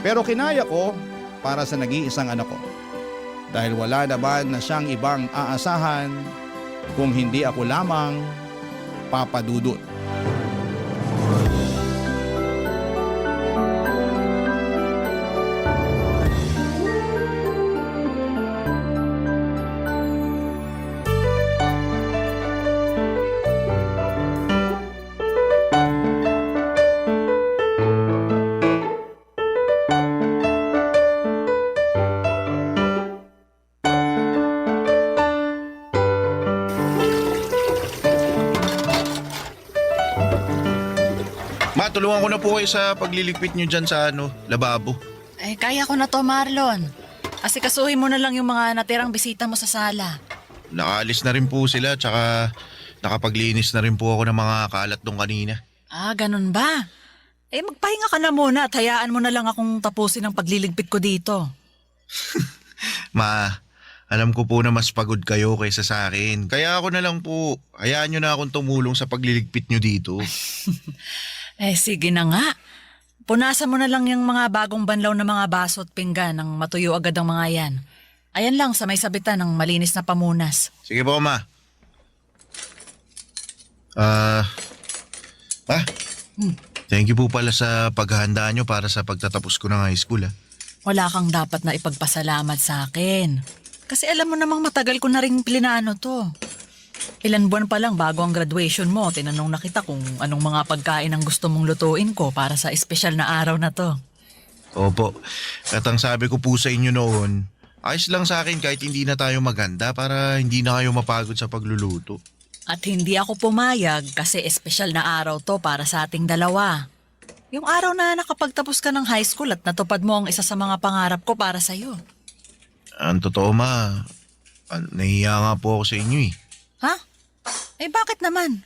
Pero kinaya ko para sa nag-iisang anak ko. Dahil wala naman na siyang ibang aasahan kung hindi ako lamang, Papa Dudut. Ma, tulungan ko na po kayo sa pagliligpit nyo dyan sa lababo. Ay, kaya ko na to, Marlon. Asikasuhin mo na lang yung mga natirang bisita mo sa sala. Nakaalis na rin po sila, tsaka nakapaglinis na rin po ako ng mga kalat doon kanina. Ah, ganun ba? Eh, magpahinga ka na muna at hayaan mo na lang akong tapusin ang pagliligpit ko dito. Ma, alam ko po na mas pagod kayo kaysa sa akin. Kaya ako na lang po, hayaan nyo na akong tumulong sa pagliligpit nyo dito. Eh, sige na nga. Punasan mo na lang yung mga bagong banlaw na mga baso at pinggan nang matuyo agad ang mga yan. Ayan lang sa may sabitan ng malinis na pamunas. Sige po, Ma. Ma, thank you po pala sa paghahanda nyo para sa pagtatapos ko ng high school Wala kang dapat na ipagpasalamat sa akin. Kasi alam mo namang matagal ko na rin plinano to. Ilan buwan pa lang bago ang graduation mo, tinanong na kita kung anong mga pagkain ang gusto mong lutuin ko para sa espesyal na araw na to. Opo, at ang sabi ko po sa inyo noon, ayos lang sa akin kahit hindi na tayo maganda para hindi na kayo mapagod sa pagluluto. At hindi ako pumayag kasi espesyal na araw to para sa ating dalawa. Yung araw na nakapagtapos ka ng high school at natupad mo ang isa sa mga pangarap ko para sa'yo. Ang totoo ma, nahiya nga po ako sa inyo Ha? Eh bakit naman?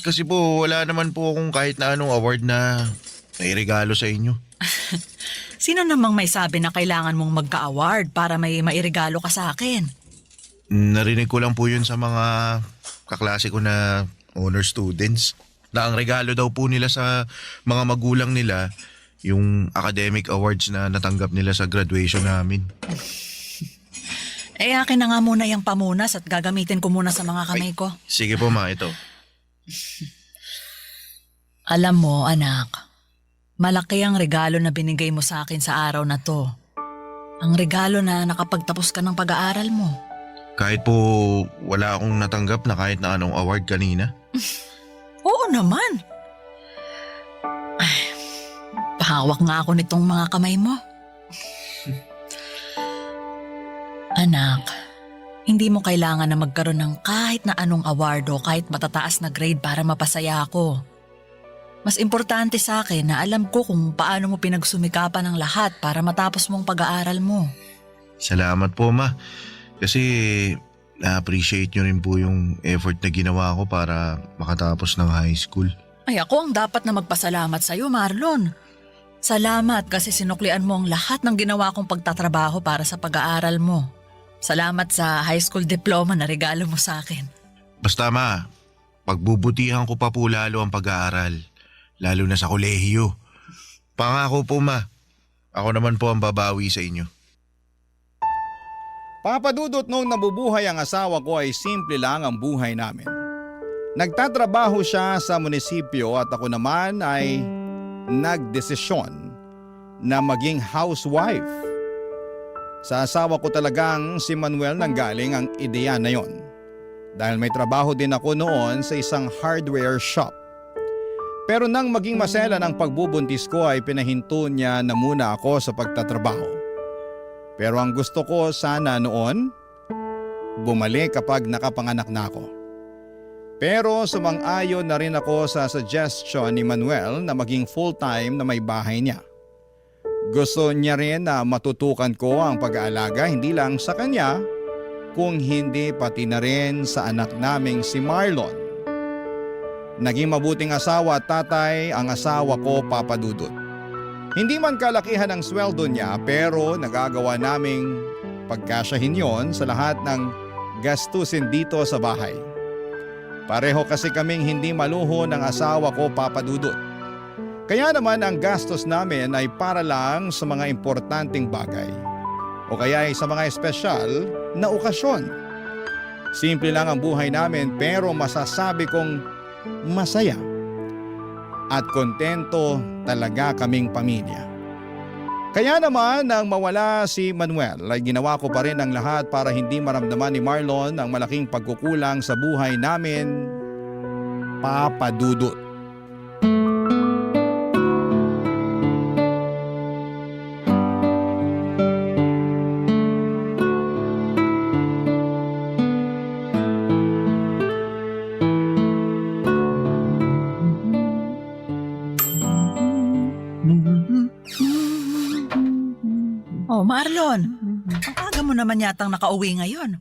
Kasi po wala naman po akong kahit na anong award na nairegalo sa inyo. Sino namang may sabi na kailangan mong magka-award para may mairegalo ka sa akin? Narinig ko lang po yun sa mga kaklase ko na honor students. Na ang regalo daw po nila sa mga magulang nila, yung academic awards na natanggap nila sa graduation namin. Akin na nga muna yung pamunas at gagamitin ko muna sa mga kamay ko. Sige po ma, ito. Alam mo, anak, malaki ang regalo na binigay mo sa akin sa araw na to. Ang regalo na nakapagtapos ka ng pag-aaral mo. Kahit po wala akong natanggap na kahit na anong award kanina. Oo naman. Ay, pahawak nga ako nitong mga kamay mo. Anak, hindi mo kailangan na magkaroon ng kahit na anong award o kahit matataas na grade para mapasaya ako. Mas importante sa akin na alam ko kung paano mo pinagsumikapan ang lahat para matapos mong pag-aaral mo. Salamat po ma. Kasi na-appreciate nyo rin po yung effort na ginawa ko para makatapos ng high school. Ay ako ang dapat na magpasalamat sa iyo, Marlon. Salamat kasi sinuklian mo ang lahat ng ginawa kong pagtatrabaho para sa pag-aaral mo. Salamat sa high school diploma na regalo mo sa akin. Basta ma, pagbubutihan ko pa po lalo ang pag-aaral. Lalo na sa kolehiyo. Pangako po ma, ako naman po ang babawi sa inyo. Papadudot noong nabubuhay ang asawa ko ay simple lang ang buhay namin. Nagtatrabaho siya sa munisipyo at ako naman ay nagdesisyon na maging housewife. Sa asawa ko talagang si Manuel nanggaling ang ideya na yon. Dahil may trabaho din ako noon sa isang hardware shop. Pero nang maging masela ng pagbubuntis ko ay pinahinto niya na muna ako sa pagtatrabaho. Pero ang gusto ko sana noon, bumalik kapag nakapanganak na ako. Pero sumang-ayon na rin ako sa suggestion ni Manuel na maging full-time na may bahay niya. Gusto niya rin na matutukan ko ang pag-aalaga hindi lang sa kanya, kung hindi pati na rin sa anak naming si Marlon. Naging mabuting asawa at tatay ang asawa ko, Papa Dudut. Hindi man kalakihan ang sweldo niya pero nagagawa naming pagkasyahin yon sa lahat ng gastusin dito sa bahay. Pareho kasi kaming hindi maluho ng asawa ko, Papa Dudut. Kaya naman ang gastos namin ay para lang sa mga importanteng bagay o kaya ay sa mga espesyal na okasyon. Simple lang ang buhay namin pero masasabi kong masaya at kontento talaga kaming pamilya. Kaya naman nang mawala si Manuel ay ginawa ko pa rin ang lahat para hindi maramdaman ni Marlon ang malaking pagkukulang sa buhay namin, Papa Dudut. Oh, Marlon, ang aga mo naman yatang nakauwi ngayon.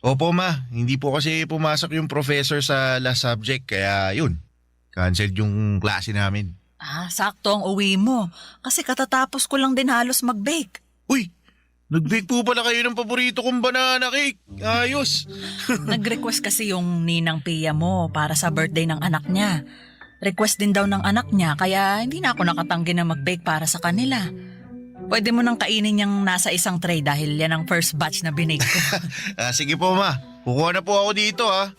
Opo ma, hindi po kasi pumasok yung professor sa last subject kaya yun, canceled yung klase namin. Sakto ang uwi mo. Kasi katatapos ko lang din halos mag-bake. Uy, nag-bake po pala kayo ng paborito kong banana cake. Ayos. Nag-request kasi yung ninang Pia mo para sa birthday ng anak niya. Request din daw ng anak niya kaya hindi na ako nakatanggi na mag-bake para sa kanila. Pwede mo nang kainin yung nasa isang tray dahil yan ang first batch na binake ko. Sige po ma, kukuha na po ako dito ha.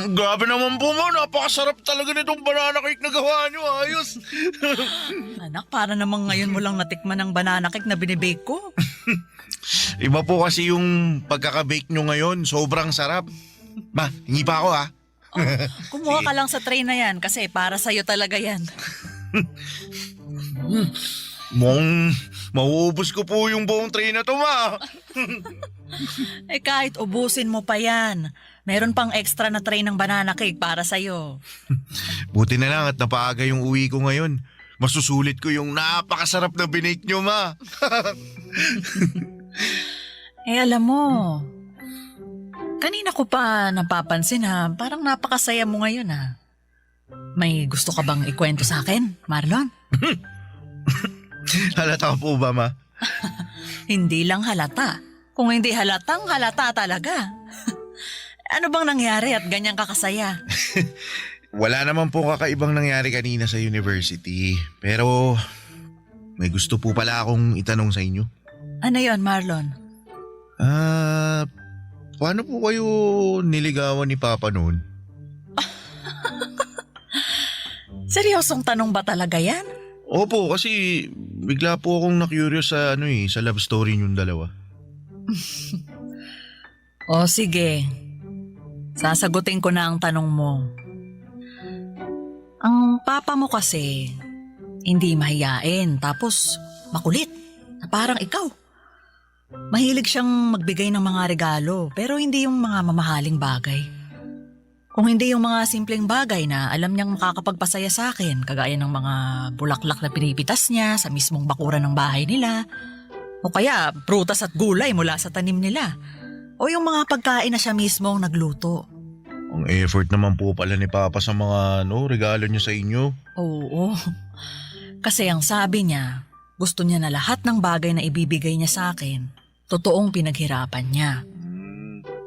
Grabe naman po mo, napakasarap talaga nitong banana cake na gawa nyo, ayos. Anak, para namang ngayon mo lang natikman ang banana cake na binibake ko. Iba po kasi yung pagkakabake nyo ngayon, sobrang sarap. Ma, hingi pa ako ha. Kumuha ka lang sa tray na yan kasi para sa'yo talaga yan. Mauubos ko po yung buong tray na to, ma. Kahit ubusin mo pa yan, meron pang extra na tray ng banana cake para sa'yo. Buti na lang at napaaga yung uwi ko ngayon. Masusulit ko yung napakasarap na binake nyo, ma. Alam mo, kanina ko pa napapansin ha, parang napakasaya mo ngayon ha. May gusto ka bang ikwento sa akin, Marlon? Halata po ba, ma? Hindi lang halata. Kung hindi halatang halata talaga. Ano bang nangyari at ganyan kakasaya? Wala naman po kakaibang nangyari kanina sa university. Pero may gusto po pala akong itanong sa inyo. Ano yon, Marlon? Paano po kayo niligawan ni Papa noon? Seryosong tanong ba talaga yan? Opo, kasi bigla po akong na-curious sa sa love story niyong dalawa. O sige, sasagutin ko na ang tanong mo. Ang papa mo kasi, hindi mahiyain tapos makulit, na parang ikaw. Mahilig siyang magbigay ng mga regalo pero hindi yung mga mamahaling bagay. Kung hindi yung mga simpleng bagay na alam niyang makakapagpasaya sa akin, kagaya ng mga bulaklak na pinipitas niya sa mismong bakuran ng bahay nila, o kaya prutas at gulay mula sa tanim nila, o yung mga pagkain na siya mismong nagluto. Ang effort naman po pala ni Papa sa mga regalo niya sa inyo. Oo, kasi ang sabi niya, gusto niya na lahat ng bagay na ibibigay niya sa akin, totoong pinaghirapan niya.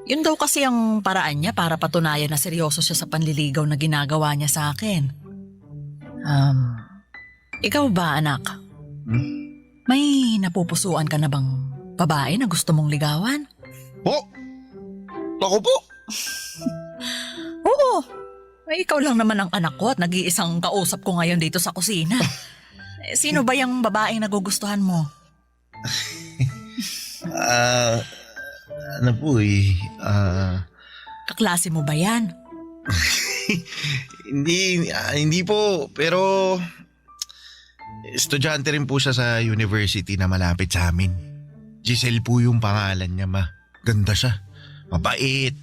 Yun daw kasi ang paraan niya para patunayan na seryoso siya sa panliligaw na ginagawa niya sa akin. Ikaw ba, anak? May napupusuan ka na bang babae na gusto mong ligawan? Po? Ako po? Oo. Ikaw lang naman ang anak ko at nag-iisang kausap ko ngayon dito sa kusina. Sino ba yung babaeng nagugustuhan mo? Kaklase mo ba yan? Hindi po, pero estudyante rin po siya sa university na malapit sa amin. Giselle po yung pangalan niya, ma. Ganda siya. Mabait.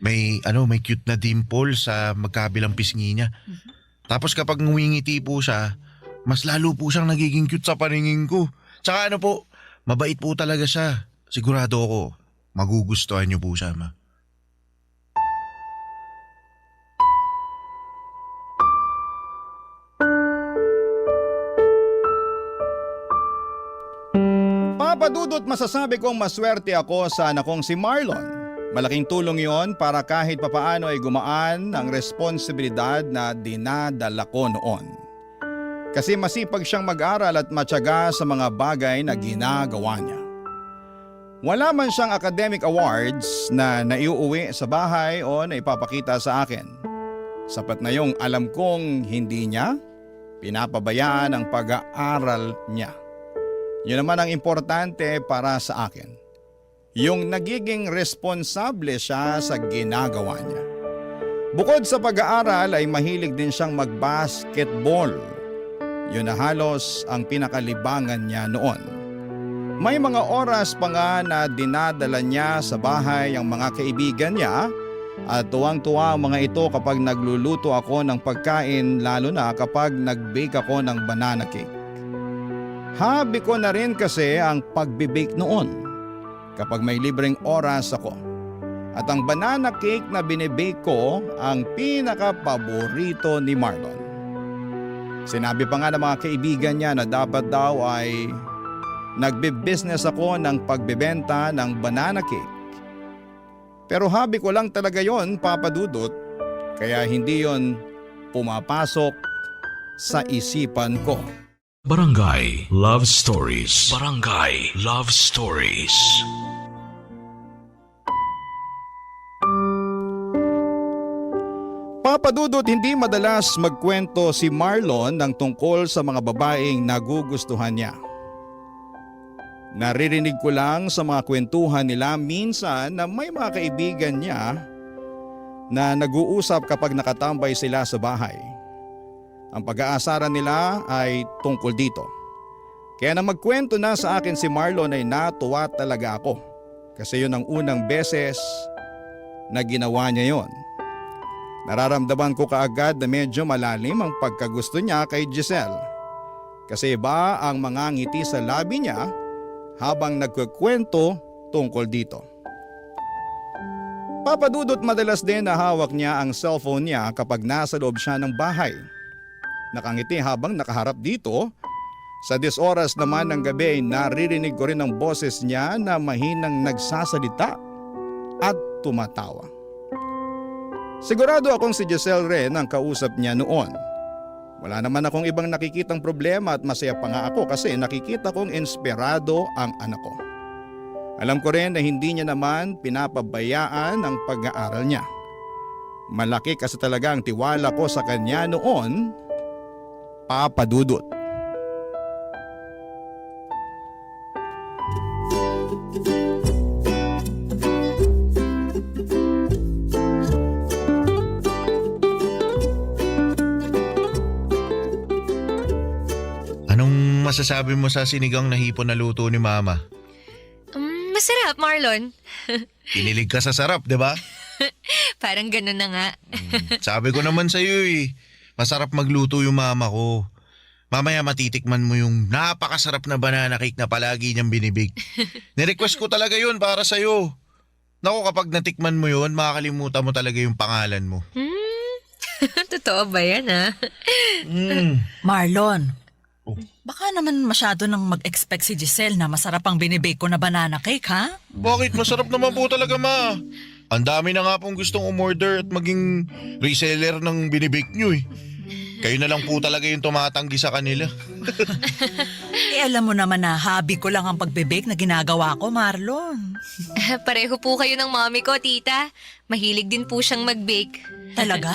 May cute na dimple sa magkabilang pisngi niya. Tapos kapag ngumingiti po siya, mas lalo po siyang nagiging cute sa paningin ko. Tsaka mabait po talaga siya. Sigurado ako, magugustuhan niyo po siya, ma. Papadudot masasabi kong maswerte ako sa anak kong si Marlon. Malaking tulong yon para kahit papaano ay gumaan ang responsibilidad na dinadala ko noon. Kasi masipag siyang mag-aral at matyaga sa mga bagay na ginagawa niya. Wala man siyang academic awards na naiuuwi sa bahay o naipapakita sa akin. Sapat na yung alam kong hindi niya pinapabayaan ang pag-aaral niya. Yun naman ang importante para sa akin. Yung nagiging responsable siya sa ginagawa niya. Bukod sa pag-aaral ay mahilig din siyang mag-basketball. Yun na halos ang pinakalibangan niya noon. May mga oras pa nga na dinadala niya sa bahay ang mga kaibigan niya at tuwang-tuwa ang mga ito kapag nagluluto ako ng pagkain, lalo na kapag nag-bake ako ng banana cake. Hobby ko na rin kasi ang pag-bake noon kapag may libreng oras ako. At ang banana cake na binibake ko ang pinaka-paborito ni Marlon. Sinabi pa nga ng mga kaibigan niya na dapat daw ay nagbe-business ako ng pagbebenta ng banana cake. Pero hobby ko lang talaga yon, Papa Dudut, kaya hindi yon pumapasok sa isipan ko. Barangay Love Stories. Barangay Love Stories. Papadudot, hindi madalas magkwento si Marlon ng tungkol sa mga babaeng nagugustuhan niya. Naririnig ko lang sa mga kwentuhan nila minsan na may mga kaibigan niya na nag-uusap kapag nakatambay sila sa bahay. Ang pag-aasaran nila ay tungkol dito. Kaya na magkwento na sa akin si Marlon ay natuwa talaga ako. Kasi yun ang unang beses na ginawa niya yon. Nararamdaman ko kaagad na medyo malalim ang pagkagusto niya kay Giselle. Kasi iba ang mga ngiti sa labi niya habang nagkukwento tungkol dito. Papadudot, madalas din na hawak niya ang cellphone niya kapag nasa loob siya ng bahay. Nakangiti habang nakaharap dito. Sa 10 oras naman ng gabi ay naririnig ko rin ang boses niya na mahinang nagsasalita at tumatawa. Sigurado akong si Giselle rin ang kausap niya noon. Wala naman akong ibang nakikitang problema at masaya pa nga ako kasi nakikita kong inspirado ang anak ko. Alam ko rin na hindi niya naman pinapabayaan ang pag-aaral niya. Malaki kasi talaga ang tiwala ko sa kanya noon, Papadudot. Anong masasabi mo sa sinigang na hipon na luto ni Mama? Masarap, Marlon. Kinilig ka sa sarap, di ba? Parang ganun na nga. Sabi ko naman sa'yo masarap magluto yung mama ko. Mamaya matitikman mo yung napakasarap na banana cake na palagi niyang binibig. Nirequest ko talaga yun para sa'yo. Naku, kapag natikman mo yun, makakalimutan mo talaga yung pangalan mo. Totoo ba yan, ha? Marlon, Oh. baka naman masyado nang mag-expect si Giselle na masarap ang binibake ko na banana cake, ha? Bakit? Masarap naman po talaga, Ma. Ang dami na nga pong gustong umorder at maging reseller ng binibake nyo Kayo na lang po talaga yung tumatanggi sa kanila. Alam mo naman na hobby ko lang ang pagbibake na ginagawa ko, Marlon. Pareho po kayo ng mommy ko, tita. Mahilig din po siyang mag-bake. Talaga?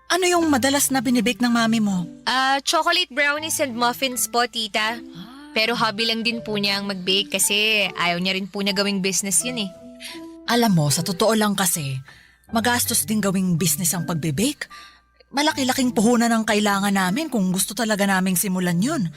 Ano yung madalas na binibake ng mami mo? Chocolate brownies and muffins po, tita. Pero hobby lang din po niya ang mag-bake kasi ayaw niya rin po na gawing business yun eh. Alam mo, sa totoo lang kasi, magastos din gawing business ang pagbibake. Malaki-laking puhunan ang kailangan namin kung gusto talaga naming simulan yun.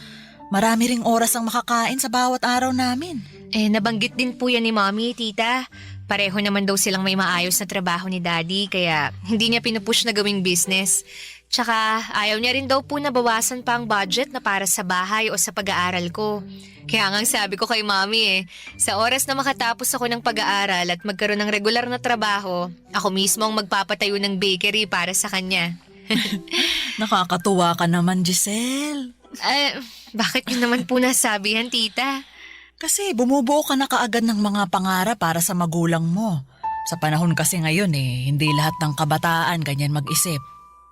Marami ring oras ang makakain sa bawat araw namin. Nabanggit din po yan ni mommy, tita. Pareho naman daw silang may maayos na trabaho ni daddy kaya hindi niya pinupush na gawing business. Tsaka ayaw niya rin daw po na bawasan pa ang budget na para sa bahay o sa pag-aaral ko. Kaya nga sabi ko kay mommy sa oras na makatapos ako ng pag-aaral at magkaroon ng regular na trabaho, ako mismo ang magpapatayo ng bakery para sa kanya. Nakakatuwa ka naman, Giselle. Bakit yun naman po nasabihan, tita? Kasi bumubuo ka na kaagad ng mga pangarap para sa magulang mo. Sa panahon kasi ngayon hindi lahat ng kabataan ganyan mag-isip.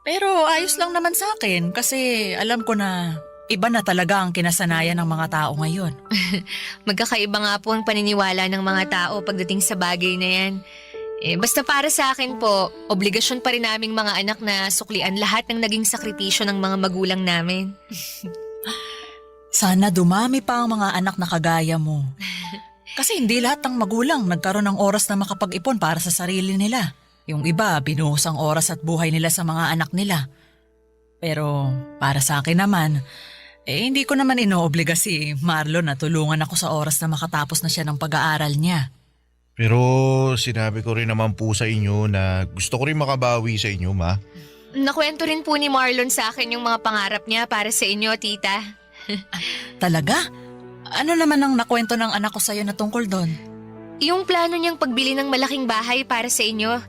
Pero ayos lang naman sa akin kasi alam ko na iba na talaga ang kinasanayan ng mga tao ngayon. Magkakaiba nga po ang paniniwala ng mga tao pagdating sa bagay na yan. Basta para sa akin po, obligasyon pa rin naming mga anak na suklian lahat ng naging sakripisyo ng mga magulang namin. Sana dumami pa ang mga anak na kagaya mo. Kasi hindi lahat ng magulang nagkaroon ng oras na makapag-ipon para sa sarili nila. Yung iba, binuhos ang oras at buhay nila sa mga anak nila. Pero para sa akin naman, hindi ko naman inoobliga si Marlon na tulungan ako sa oras na makatapos na siya ng pag-aaral niya. Pero sinabi ko rin naman po sa inyo na gusto ko rin makabawi sa inyo, Ma. Nakwento rin po ni Marlon sa akin yung mga pangarap niya para sa inyo, tita. Talaga? Ano naman ang nakwento ng anak ko sa'yo na tungkol doon? Yung plano niyang pagbili ng malaking bahay para sa inyo,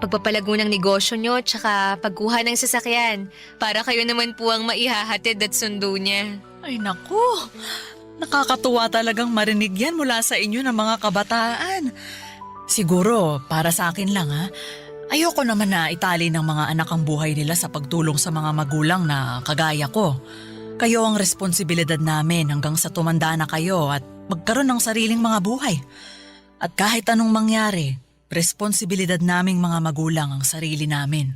pagpapalago ng negosyo niyo, tsaka pagkuha ng sasakyan, para kayo naman po ang maihahatid at sundo niya. Ay naku, nakakatuwa talagang marinig yan mula sa inyo ng mga kabataan. Siguro, para sa akin lang ayoko naman na itali ng mga anak ang buhay nila sa pagtulong sa mga magulang na kagaya ko. Kayo ang responsibilidad namin hanggang sa tumanda na kayo at magkaroon ng sariling mga buhay. At kahit anong mangyari, responsibilidad naming mga magulang ang sarili namin.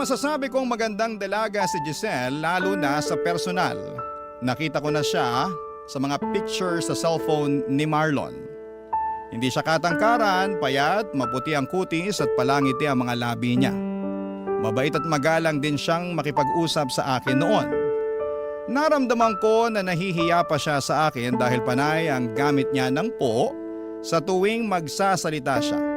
masasabi kong magandang dalaga si Giselle lalo na sa personal. Nakita ko na siya sa mga pictures sa cellphone ni Marlon. Hindi siya katangkaran, payat, maputi ang kutis at palangiti ang mga labi niya. Mabait at magalang din siyang makipag-usap sa akin noon. Naramdaman ko na nahihiya pa siya sa akin dahil panay ang gamit niya ng po sa tuwing magsasalita siya.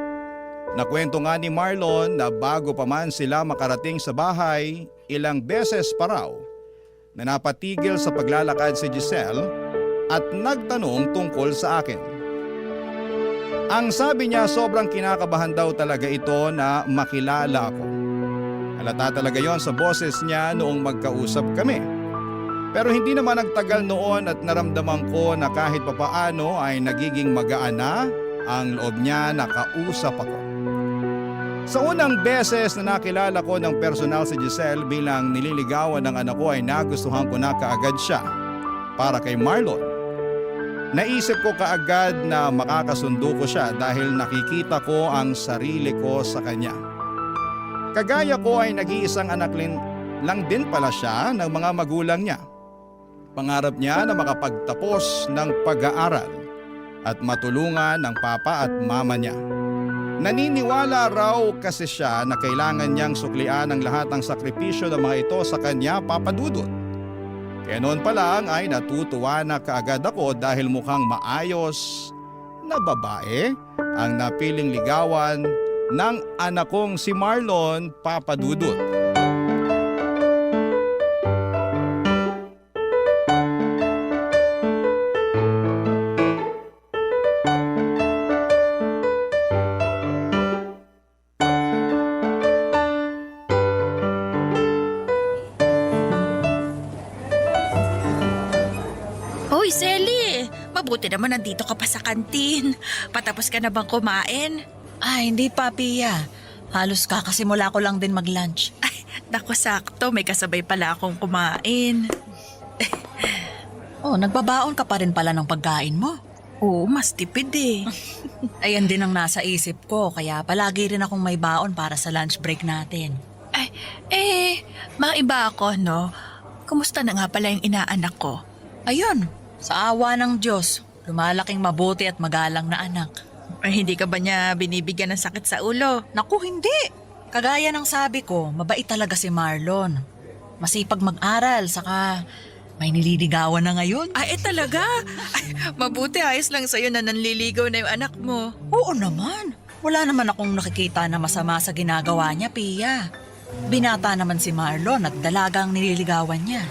Nakwento nga ni Marlon na bago pa man sila makarating sa bahay, ilang beses pa raw na napatigil sa paglalakad si Giselle at nagtanong tungkol sa akin. Ang sabi niya sobrang kinakabahan daw talaga ito na makilala ako. Halata talaga yon sa boses niya noong magkausap kami. Pero hindi naman nagtagal noon at naramdaman ko na kahit papaano ay nagiging magaan na ang loob niya na kausap ako. Sa unang beses na nakilala ko ng personal si Giselle bilang nililigawan ng anak ko ay nagustuhan ko na kaagad siya para kay Marlon. Naisip ko kaagad na makakasundo ko siya dahil nakikita ko ang sarili ko sa kanya. Kagaya ko ay nag-iisang anak lang din pala siya ng mga magulang niya. Pangarap niya na makapagtapos ng pag-aaral at matulungan ng papa at mama niya. Naniniwala raw kasi siya na kailangan niyang suklian ang lahat ng sakripisyo ng mga ito sa kanya, Papa Dudut. Kaya noon pa lang ay natutuwa na kaagad ako dahil mukhang maayos na babae ang napiling ligawan ng anak kong si Marlon, Papa Dudut. Hoy, Selly! Mabuti naman nandito ka pa sa kantin. Patapos ka na bang kumain? Ay, hindi pa, Pia. Halos kakasimula ko lang din mag-lunch. Ay, naku sakto. May kasabay pala akong kumain. Oh, nagbabaon ka pa rin pala ng pagkain mo. Oo, mas tipid eh. Ayan din ang nasa isip ko, kaya palagi rin akong may baon para sa lunch break natin. Ay, maiba ako, no? Kumusta na nga pala yung inaanak ko? Ayun, sa awa ng Diyos, lumalaking mabuti at magalang na anak. Ay, hindi ka ba niya binibigyan ng sakit sa ulo? Naku, hindi. Kagaya ng sabi ko, mabait talaga si Marlon. Masipag mag-aral, saka may nililigawan na ngayon. Ay, talaga? Ay, mabuti ayos lang sa'yo na nanliligaw na yung anak mo. Oo naman. Wala naman akong nakikita na masama sa ginagawa niya, Pia. Binata naman si Marlon at dalagang nililigawan niya.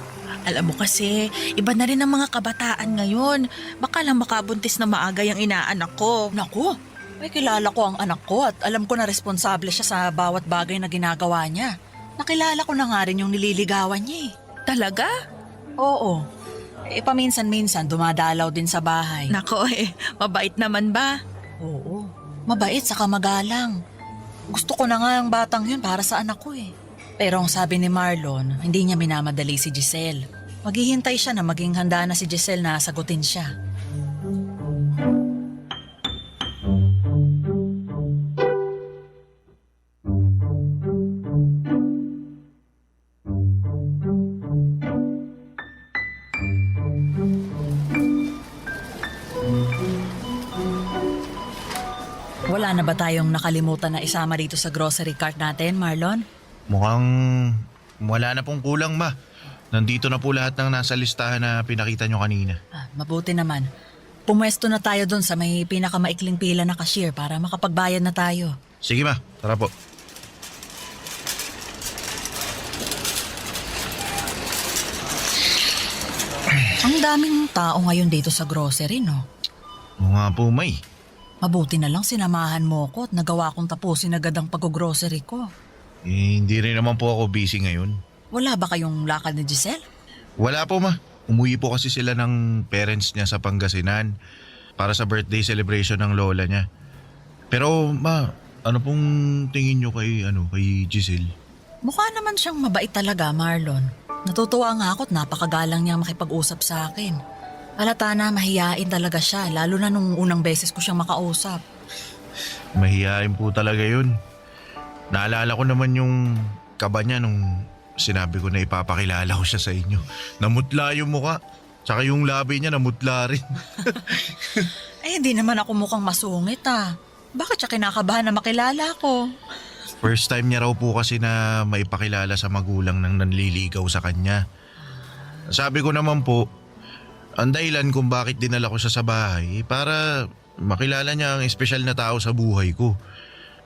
Alam mo kasi, iba na rin ang mga kabataan ngayon. Baka lang makabuntis na maaga yung inaanak ko. Naku, may kilala ko ang anak ko at alam ko na responsable siya sa bawat bagay na ginagawa niya. Nakilala ko na nga rin yung nililigawan niya eh. Talaga? Oo. Paminsan-minsan dumadalaw din sa bahay. Nako mabait naman ba? Oo, mabait saka magalang. Gusto ko na nga ang batang yun para sa anak ko eh. Pero ang sabi ni Marlon, hindi niya minamadali si Giselle. Maghihintay siya na maging handa na si Giselle na sagutin siya. Wala na ba tayong nakalimutan na isama dito sa grocery cart natin, Marlon? Mukhang wala na pong kulang, ma. Nandito na po lahat ng nasa listahan na pinakita nyo kanina. Mabuti naman. Pumwesto na tayo dun sa may pinakamaikling pila na cashier para makapagbayad na tayo. Sige, ma. Tara po. Ang daming tao ngayon dito sa grocery, no? Oo nga po, may. Mabuti na lang sinamahan mo ko at nagawa kong tapusin agad ang pag-grocery ko. Hindi rin naman po ako busy ngayon. Wala ba kayong lakad ni Giselle? Wala po, ma. Umuwi po kasi sila ng parents niya sa Pangasinan para sa birthday celebration ng lola niya. Pero, ma, ano pong tingin nyo kay Giselle? Mukha naman siyang mabait talaga, Marlon. Natutuwa nga ako at napakagalang niyang makipag-usap sa akin. Halata na mahiyain talaga siya, lalo na nung unang beses ko siyang makausap. Mahihain po talaga yun. Naalala ko naman yung kaba niya nung sinabi ko na ipapakilala ko siya sa inyo. Namutla yung mukha. Tsaka yung labi niya namutla rin. Ay, hindi naman ako mukhang masungit ah. Bakit siya kinakabahan na makilala ko? First time niya raw po kasi na maipakilala sa magulang ng nanliligaw sa kanya. Sabi ko naman po, ang dahilan kung bakit dinala ko siya sa bahay para makilala niya ang espesyal na tao sa buhay ko.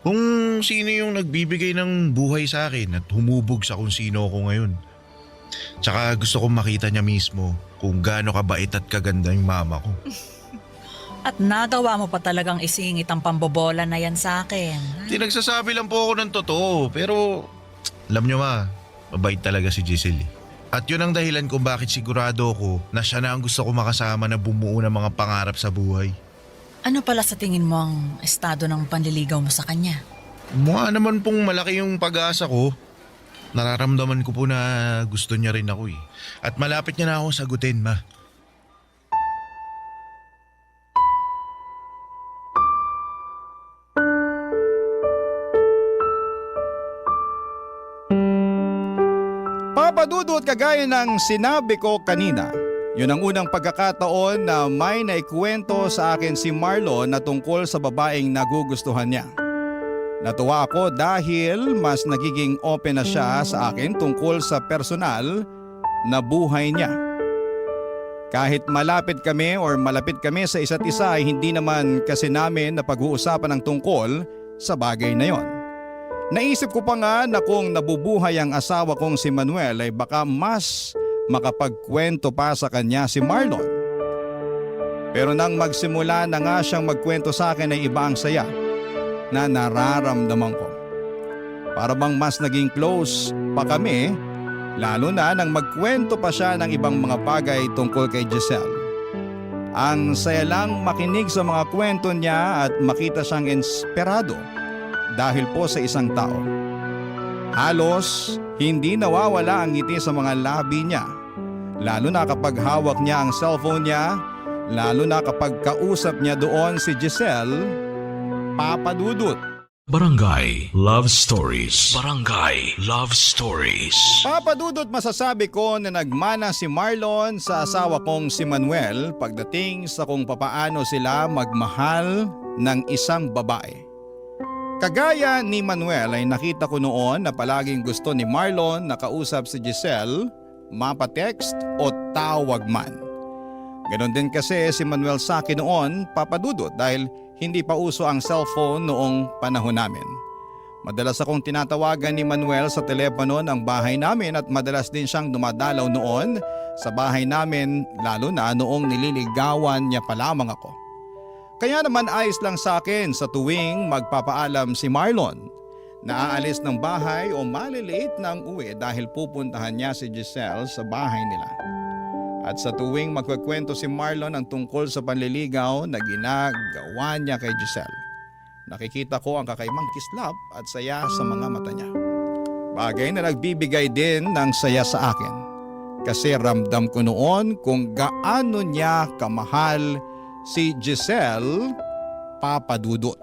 Kung sino yung nagbibigay ng buhay sa akin at humubog sa kung sino ako ngayon. Tsaka gusto kong makita niya mismo kung gaano kabait at kaganda yung mama ko. At nagawa mo pa talagang isingit ang pambobola na yan sa akin. Di nagsasabi lang po ako ng totoo pero alam niyo ma, mabait talaga si Giselle. At yun ang dahilan kung bakit sigurado ako na siya na ang gusto ko makasama na bumuo ng mga pangarap sa buhay. Ano pala sa tingin mo ang estado ng panliligaw mo sa kanya? Mukha naman pong malaki yung pag-asa ko. Nararamdaman ko po na gusto niya rin ako eh. At malapit niya na ako sagutin ma. Papa Dudut, kagaya ng sinabi ko kanina, yun ang unang pagkakataon na may naikwento sa akin si Marlon na tungkol sa babaeng nagugustuhan niya. Natuwa ako dahil mas nagiging open na siya sa akin tungkol sa personal na buhay niya. Kahit malapit kami or malapit kami sa isa't isa ay hindi naman kasi namin na pag-uusapan ang tungkol sa bagay na yon. Naisip ko pa nga na kung nabubuhay ang asawa kong si Manuel ay baka mas makapagkwento pa sa kanya si Marlon. Pero nang magsimula na nga siyang magkwento sa akin ay iba ang saya na nararamdaman ko. Para bang mas naging close pa kami, lalo na nang magkwento pa siya ng ibang mga bagay tungkol kay Giselle. Ang saya lang makinig sa mga kwento niya at makita siyang inspirado dahil po sa isang tao. Halos hindi nawawala ang ngiti sa mga labi niya, lalo na kapag hawak niya ang cellphone niya, lalo na kapag kausap niya doon si Giselle. Papa Dudut. Barangay Love Stories. Barangay Love Stories. Papa Dudut, masasabi ko na nagmana si Marlon sa asawa kong si Manuel pagdating sa kung papaano sila magmahal ng isang babae. Kagaya ni Manuel ay nakita ko noon na palaging gusto ni Marlon na kausap si Giselle, mapatext o tawag man. Ganon din kasi si Manuel sa akin noon, Papa Dudut, dahil hindi pa uso ang cellphone noong panahon namin. Madalas akong tinatawagan ni Manuel sa telepono ng bahay namin at madalas din siyang dumadalaw noon sa bahay namin, lalo na noong nililigawan niya pa lamang ako. Kaya naman ayos lang sa akin sa tuwing magpapaalam si Marlon na aalis ng bahay o malilate ng uwi dahil pupuntahan niya si Giselle sa bahay nila. At sa tuwing magkukwento si Marlon ang tungkol sa panliligaw na ginagawa niya kay Giselle, nakikita ko ang kakaibang kislap at saya sa mga mata niya. Bagay na nagbibigay din ng saya sa akin kasi ramdam ko noon kung gaano niya kamahal si Giselle, Papa Dudut.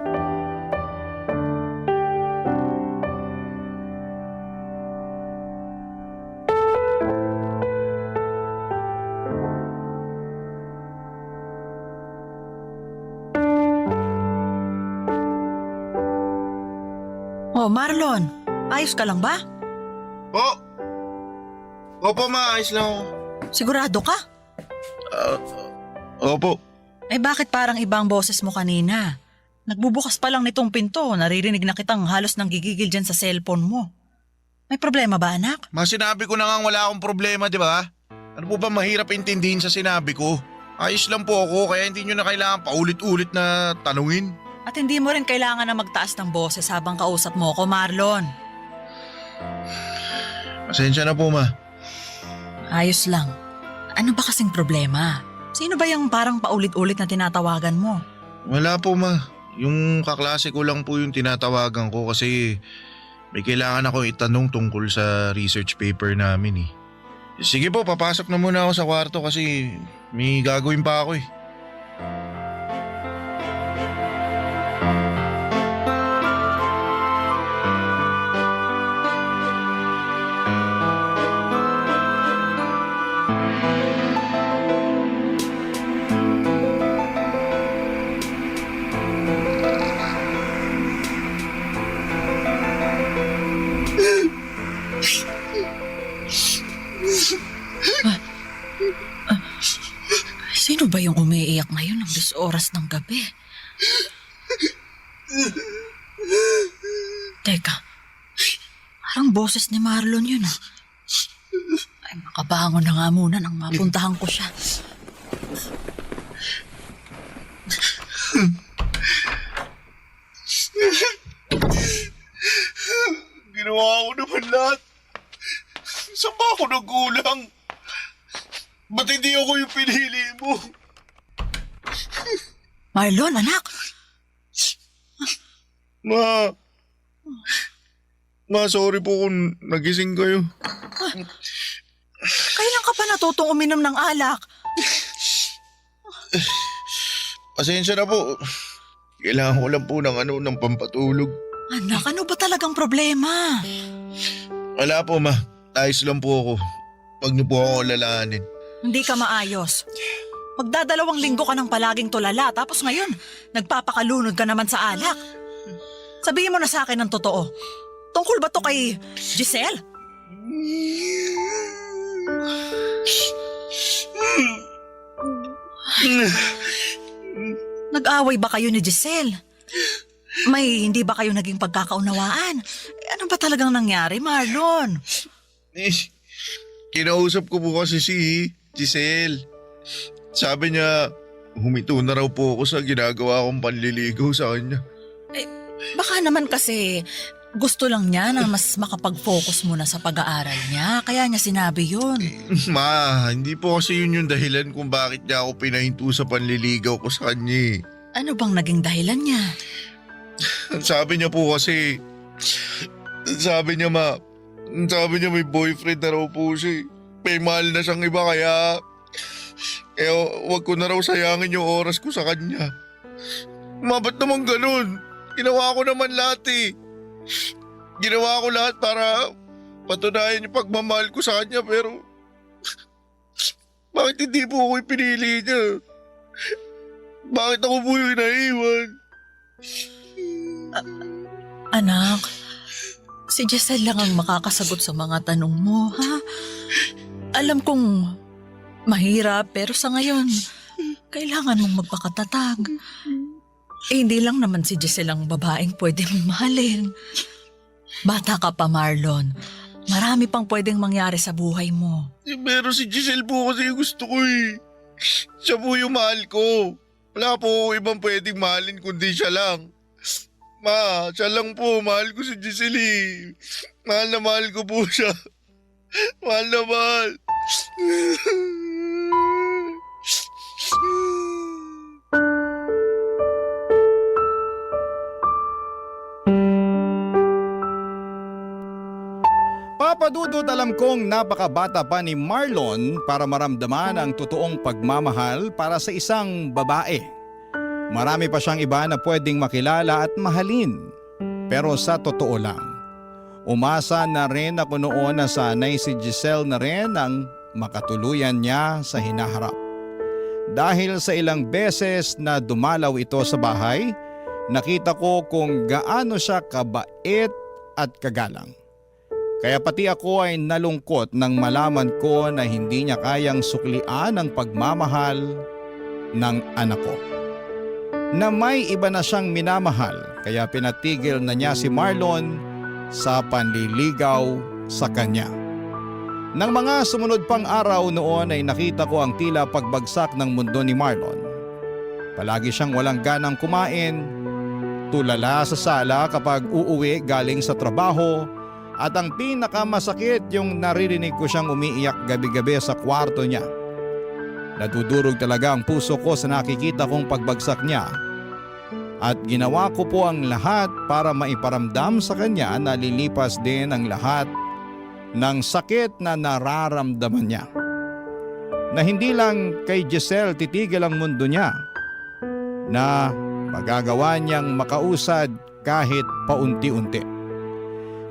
Oh, Marlon, ayos ka lang ba? Opo maayos lang ako. Sigurado ka? Opo. Eh bakit parang ibang boses mo kanina? Nagbubukas pa lang nitong pinto, naririnig na kitang halos nanggigigil dyan sa cellphone mo. May problema ba, anak? Sinabi ko na nga wala akong problema, di ba? Ano po ba mahirap intindihin sa sinabi ko? Ayos lang po ako kaya hindi nyo na kailangan paulit-ulit na tanungin. At hindi mo rin kailangan na magtaas ng boses habang kausap mo ko, Marlon. Pasensya na po ma. Ayos lang. Ano ba kasing problema? Sino ba yung parang paulit-ulit na tinatawagan mo? Wala po ma. Yung kaklase ko lang po yung tinatawagan ko kasi may kailangan ako itanong tungkol sa research paper namin eh. Sige po, papasok na muna ako sa kwarto kasi may gagawin pa ako eh. Sino ba yung umiiyak ngayon ng 10 oras ng gabi? Teka, parang boses ni Marlon yun ah. Ay, makabangon na nga muna nang mapuntahan ko siya. Ginawa ko naman lahat. Saan ba ako nagkulang? Ba't hindi ako yung pinili mo? Marlon, anak! Ma, sorry po kung nagising kayo. Kailan ka pa natutong uminom ng alak? Pasensya na po. Kailangan ko lang po ng pampatulog. Anak, ano ba talagang problema? Wala po, ma. Ayos lang po ako. Huwag niyo po ako lalahanin. Hindi ka maayos. Magdadalawang linggo ka ng palaging tulala, tapos ngayon, nagpapakalunod ka naman sa alak. Sabihin mo na sa akin ang totoo. Tungkol ba to kay Giselle? Nag-away ba kayo ni Giselle? May hindi ba kayo naging pagkakaunawaan? Ano ba talagang nangyari, Marlon? Kinausap ko po kasi si Giselle. Sabi niya, humito na raw po ako sa ginagawa kong panliligaw sa kanya. Baka naman kasi gusto lang niya na mas makapag-focus muna sa pag-aaral niya. Kaya niya sinabi yun. Ma, hindi po kasi yun yung dahilan kung bakit niya ako pinahinto sa panliligaw ko sa kanya. Ano bang naging dahilan niya? Sabi niya po kasi, sabi niya may boyfriend na raw po siya. May mahal na siyang iba kaya wag ko na raw sayangin yung oras ko sa kanya. Ma, ba't naman ganun? Ginawa ko naman lahat eh. Ginawa ko lahat para patunayan yung pagmamahal ko sa kanya pero bakit hindi po ako pinili niya? Bakit ako po yung naiwan? Anak, si Giselle lang ang makakasagot sa mga tanong mo, ha? Alam kong mahirap pero sa ngayon, kailangan mong magpakatatag. Hindi lang naman si Giselle ang babaeng pwede mong mahalin. Bata ka pa, Marlon. Marami pang pwedeng mangyari sa buhay mo. Pero si Giselle po kasi yung gusto ko eh. Siya po yung mahal ko. Wala po ibang pwedeng mahalin kundi siya lang. Ma, siya lang po. Mahal ko si Giselle eh. Mahal na mahal ko po siya. Mahal na mahal. Papadudot, alam kong napakabata pa ni Marlon para maramdaman ang totoong pagmamahal para sa isang babae. Marami pa siyang iba na pwedeng makilala at mahalin. Pero sa totoo lang, umasa na rin ako noon na sanay si Giselle na rin ang makatuluyan niya sa hinaharap. Dahil sa ilang beses na dumalaw ito sa bahay, nakita ko kung gaano siya kabait at kagalang. Kaya pati ako ay nalungkot nang malaman ko na hindi niya kayang suklian ang pagmamahal ng anak ko. Na may iba na siyang minamahal kaya pinatigil na niya si Marlon sa panliligaw sa kanya. Nang mga sumunod pang araw noon ay nakita ko ang tila pagbagsak ng mundo ni Marlon. Palagi siyang walang ganang kumain, tulala sa sala kapag uuwi galing sa trabaho, at ang pinakamasakit yung naririnig ko siyang umiiyak gabi-gabi sa kwarto niya. Nadudurog talaga ang puso ko sa nakikita kong pagbagsak niya. At ginawa ko po ang lahat para maiparamdam sa kanya na lilipas din ang lahat ng sakit na nararamdaman niya. Na hindi lang kay Giselle titigil ang mundo niya, na magagawa niyang makausad kahit paunti-unti.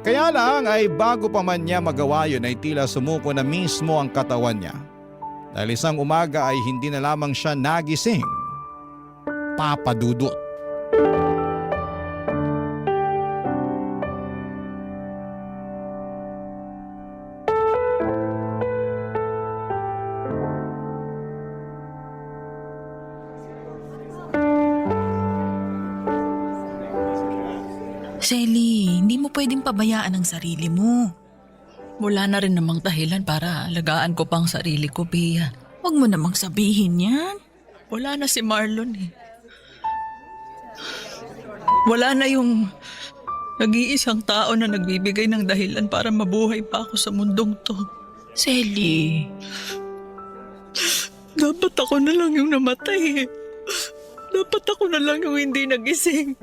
Kaya lang ay bago pa man niya magawa yun ay tila sumuko na mismo ang katawan niya. Dahil isang umaga ay hindi na lamang siya nagising. Papadudot. Selly, hindi mo pwedeng pabayaan ang sarili mo. Wala na rin namang dahilan para alagaan ko pang sarili ko, Bea. Huwag mo namang sabihin yan. Wala na si Marlon eh. Wala na yung nag-iisang tao na nagbibigay ng dahilan para mabuhay pa ako sa mundong to. Selly, dapat ako na lang yung namatay eh. Dapat ako na lang yung hindi nagising.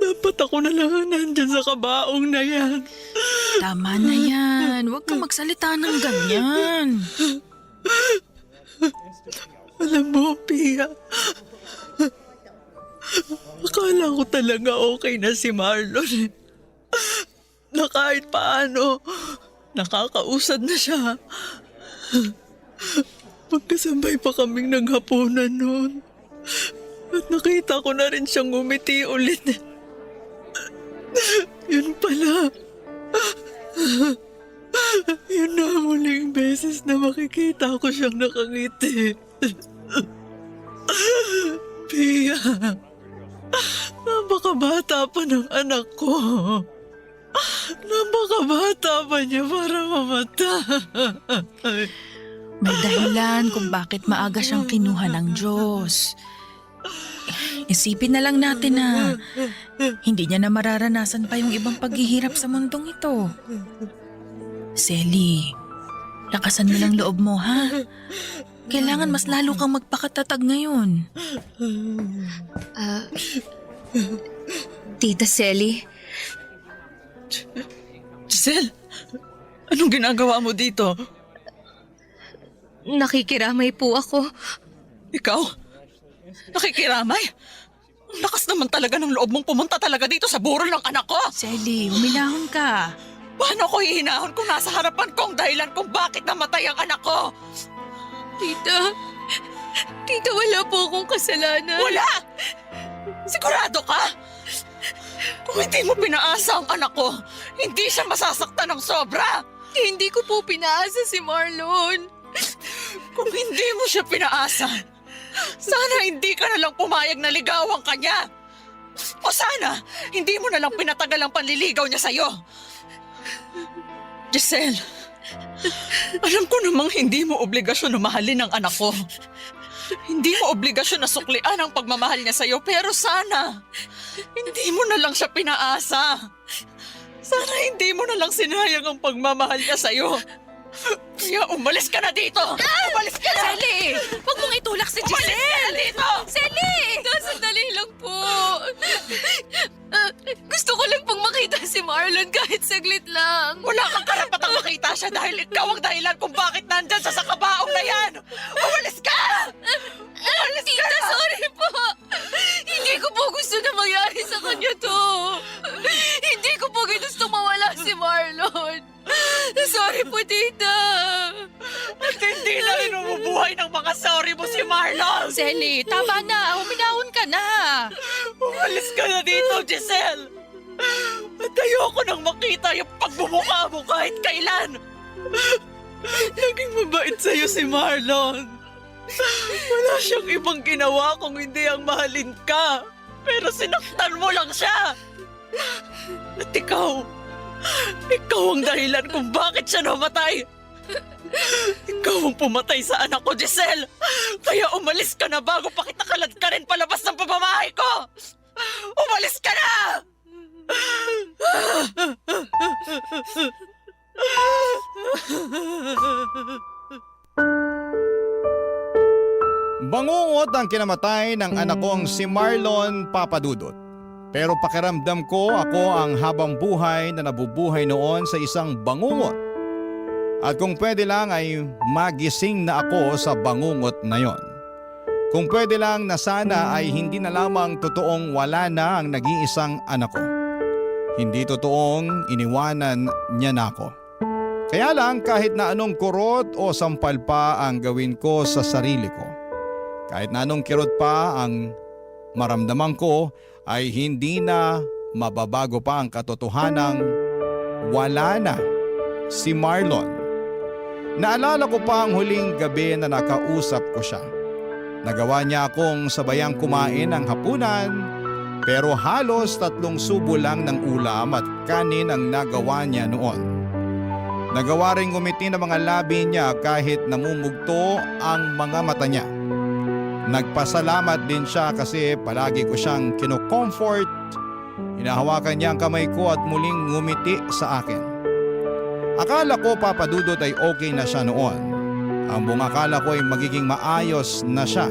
Dapat ako na lang ang nandyan sa kabaong na yan. Tama na yan. Huwag ka magsalita ng ganyan. Alam mo, Pia, akala ko talaga okay na si Marlon. Na kahit paano, nakakausad na siya. Magkasabay pa kaming naghapunan noon. At nakita ko na rin siyang ngumiti ulit. Yun pala. Yun na ang huling beses na makikita ko siyang nakangiti. Pia, napakabata pa ng anak ko. Napakabata pa niya para mamatay. May dahilan kung bakit maaga siyang kinuha ng Diyos. Isipin na lang natin na hindi niya na mararanasan pa yung ibang paghihirap sa mundong ito. Selly, lakasan mo lang loob mo, ha? Kailangan mas lalo kang magpakatatag ngayon. Tita Selly, Giselle, anong ginagawa mo dito? nakikiramay po ako. Ikaw? Nakikiramay? Ang lakas naman talaga ng loob mong pumunta talaga dito sa burol ng anak ko. Selly, huminahon ka. Paano ko hihinahon kung nasa harapan ko ang dahilan kung bakit namatay ang anak ko? Tita, wala po akong kasalanan. Wala! Sigurado ka? Kung hindi mo pinaasa ang anak ko, hindi siya masasaktan ng sobra. Hindi ko po pinaasa si Marlon. Kung hindi mo siya pinaasa, sana hindi ka na lang pumayag na ligawan ka niya. O sana, hindi mo na lang pinatagal ang panliligaw niya sa'yo. Giselle, alam ko namang hindi mo obligasyon na mahalin ang anak ko. Hindi mo obligasyon na suklian ang pagmamahal niya sa'yo, pero sana, hindi mo na lang siya pinaasa. Sana hindi mo na lang sinayang ang pagmamahal niya sa'yo. Kaya umalis ka na dito! Umalis ka na! Selly, huwag mong itulak si Umalis ka Giselle. na dito! Selly! Sandali lang po. Gusto ko lang pong makita si Marlon kahit saglit lang. Wala kang karapatang makita siya dahil ikaw ang dahilan kung bakit nandyan sa kabaong na yan! Umalis ka! Umalis ka Tita, na! sorry po. Hindi ko po gusto na mangyari sa kanya to. Hindi ko po gusto mawala si Marlon. Sorry po, Tita. At hindi na rin umubuhay ng mga sorry mo si Marlon! Selly, tama na. Huminahon ka na. Umalis ka na dito, Giselle! At ayoko nang makita yung pagbumukha mo kahit kailan! Naging mabait sa'yo si Marlon. Wala siyang ibang ginawa kung hindi ang mahalin ka. Pero sinaktan mo lang siya. At ikaw ang dahilan kung bakit siya namatay. Ikaw ang pumatay sa anak ko, Giselle. Kaya umalis ka na bago pa kita kalad ka rin palabas ng pamamahay ko. Umalis ka na! Bangungot ang kinamatay ng anak kong si Marlon Papadudot. Pero pakiramdam ko ako ang habang buhay na nabubuhay noon sa isang bangungot. At kung pwede lang ay magising na ako sa bangungot na yon. Kung pwede lang na sana ay hindi na lamang totoong wala na ang nag-iisang anak ko. Hindi totoong iniwanan niya na ako. Kaya lang kahit na anong kurot o sampal pa ang gawin ko sa sarili ko, kahit na anong kirot pa ang maramdaman ko, ay hindi na mababago pa ang katotohanang wala na si Marlon. Naalala ko pa ang huling gabi na nakausap ko siya. Nagawa niya akong sabayang kumain ng hapunan Pero halos 3 subo lang ng ulam at kanin ang nagawa niya noon. Nagawa rin ngumiti ng mga labi niya kahit namumugto ang mga mata niya. Nagpasalamat din siya kasi palagi ko siyang kino-comfort. Hinahawakan niya ang kamay ko at muling ngumiti sa akin. Akala ko Papa Dudut ay okay na siya noon. Ang buong akala ko ay magiging maayos na siya.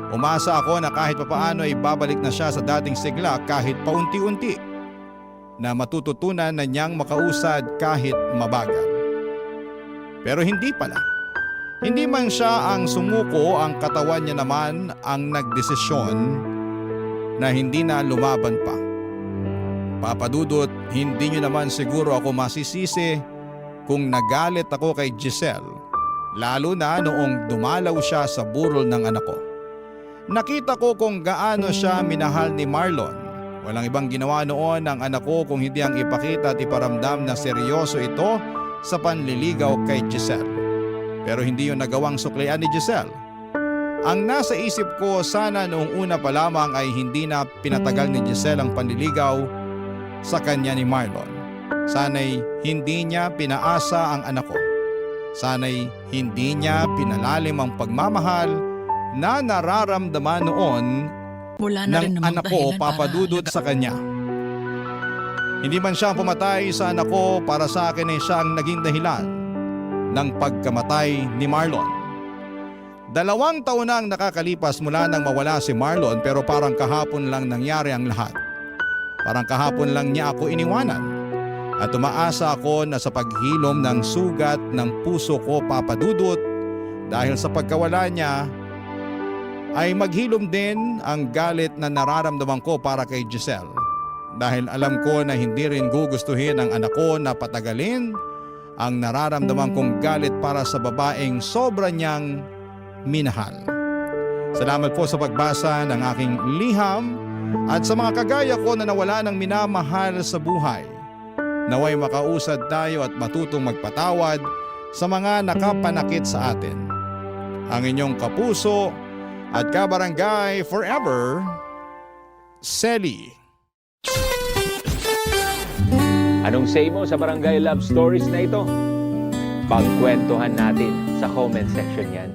Umasa ako na kahit papaano ay babalik na siya sa dating sigla kahit paunti-unti. Na matututunan na niyang makausad kahit mabagal. Pero hindi pala. Hindi man siya ang sumuko, ang katawan niya naman ang nagdesisyon na hindi na lumaban pa. Papa Dudut, hindi niyo naman siguro ako masisisi kung nagalit ako kay Giselle, lalo na noong dumalaw siya sa burol ng anak ko. Nakita ko kung gaano siya minahal ni Marlon. Walang ibang ginawa noon ang anak ko kung hindi ang ipakita at iparamdam na seryoso ito sa panliligaw kay Giselle. Pero hindi yun nagawang suklian ni Giselle. Ang nasa isip ko sana noong una pa lamang ay hindi na pinatagal ni Giselle ang panliligaw sa kanya ni Marlon. Sana'y hindi niya pinaasa ang anak ko. Sana'y hindi niya pinalalim ang pagmamahal na nararamdaman noon Wala na rin ng namang anak ko, dahilan Papa para Dudut, sa kanya. Hindi man siya pumatay sa anak ko, para sa akin ay siya ang naging dahilan ng pagkamatay ni Marlon. 2 taon na ang nakakalipas mula nang mawala si Marlon, pero parang kahapon lang nangyari ang lahat. Parang kahapon lang niya ako iniwanan. At umaasa ako na sa paghilom ng sugat ng puso ko, Papa Dudut, dahil sa pagkawala niya, ay maghilom din ang galit na nararamdaman ko para kay Giselle. Dahil alam ko na hindi rin gugustuhin ng anak ko na patagalin ang nararamdaman kong galit para sa babaeng sobra niyang minahal. Salamat po sa pagbasa ng aking liham at sa mga kagaya ko na nawala ng minamahal sa buhay. Naway makausad tayo at matutong magpatawad sa mga nakapanakit sa atin. Ang inyong kapuso at kabarangay forever, Selly. Anong say mo sa Barangay Love Stories na ito? Pagkwentuhan natin sa comment section yan.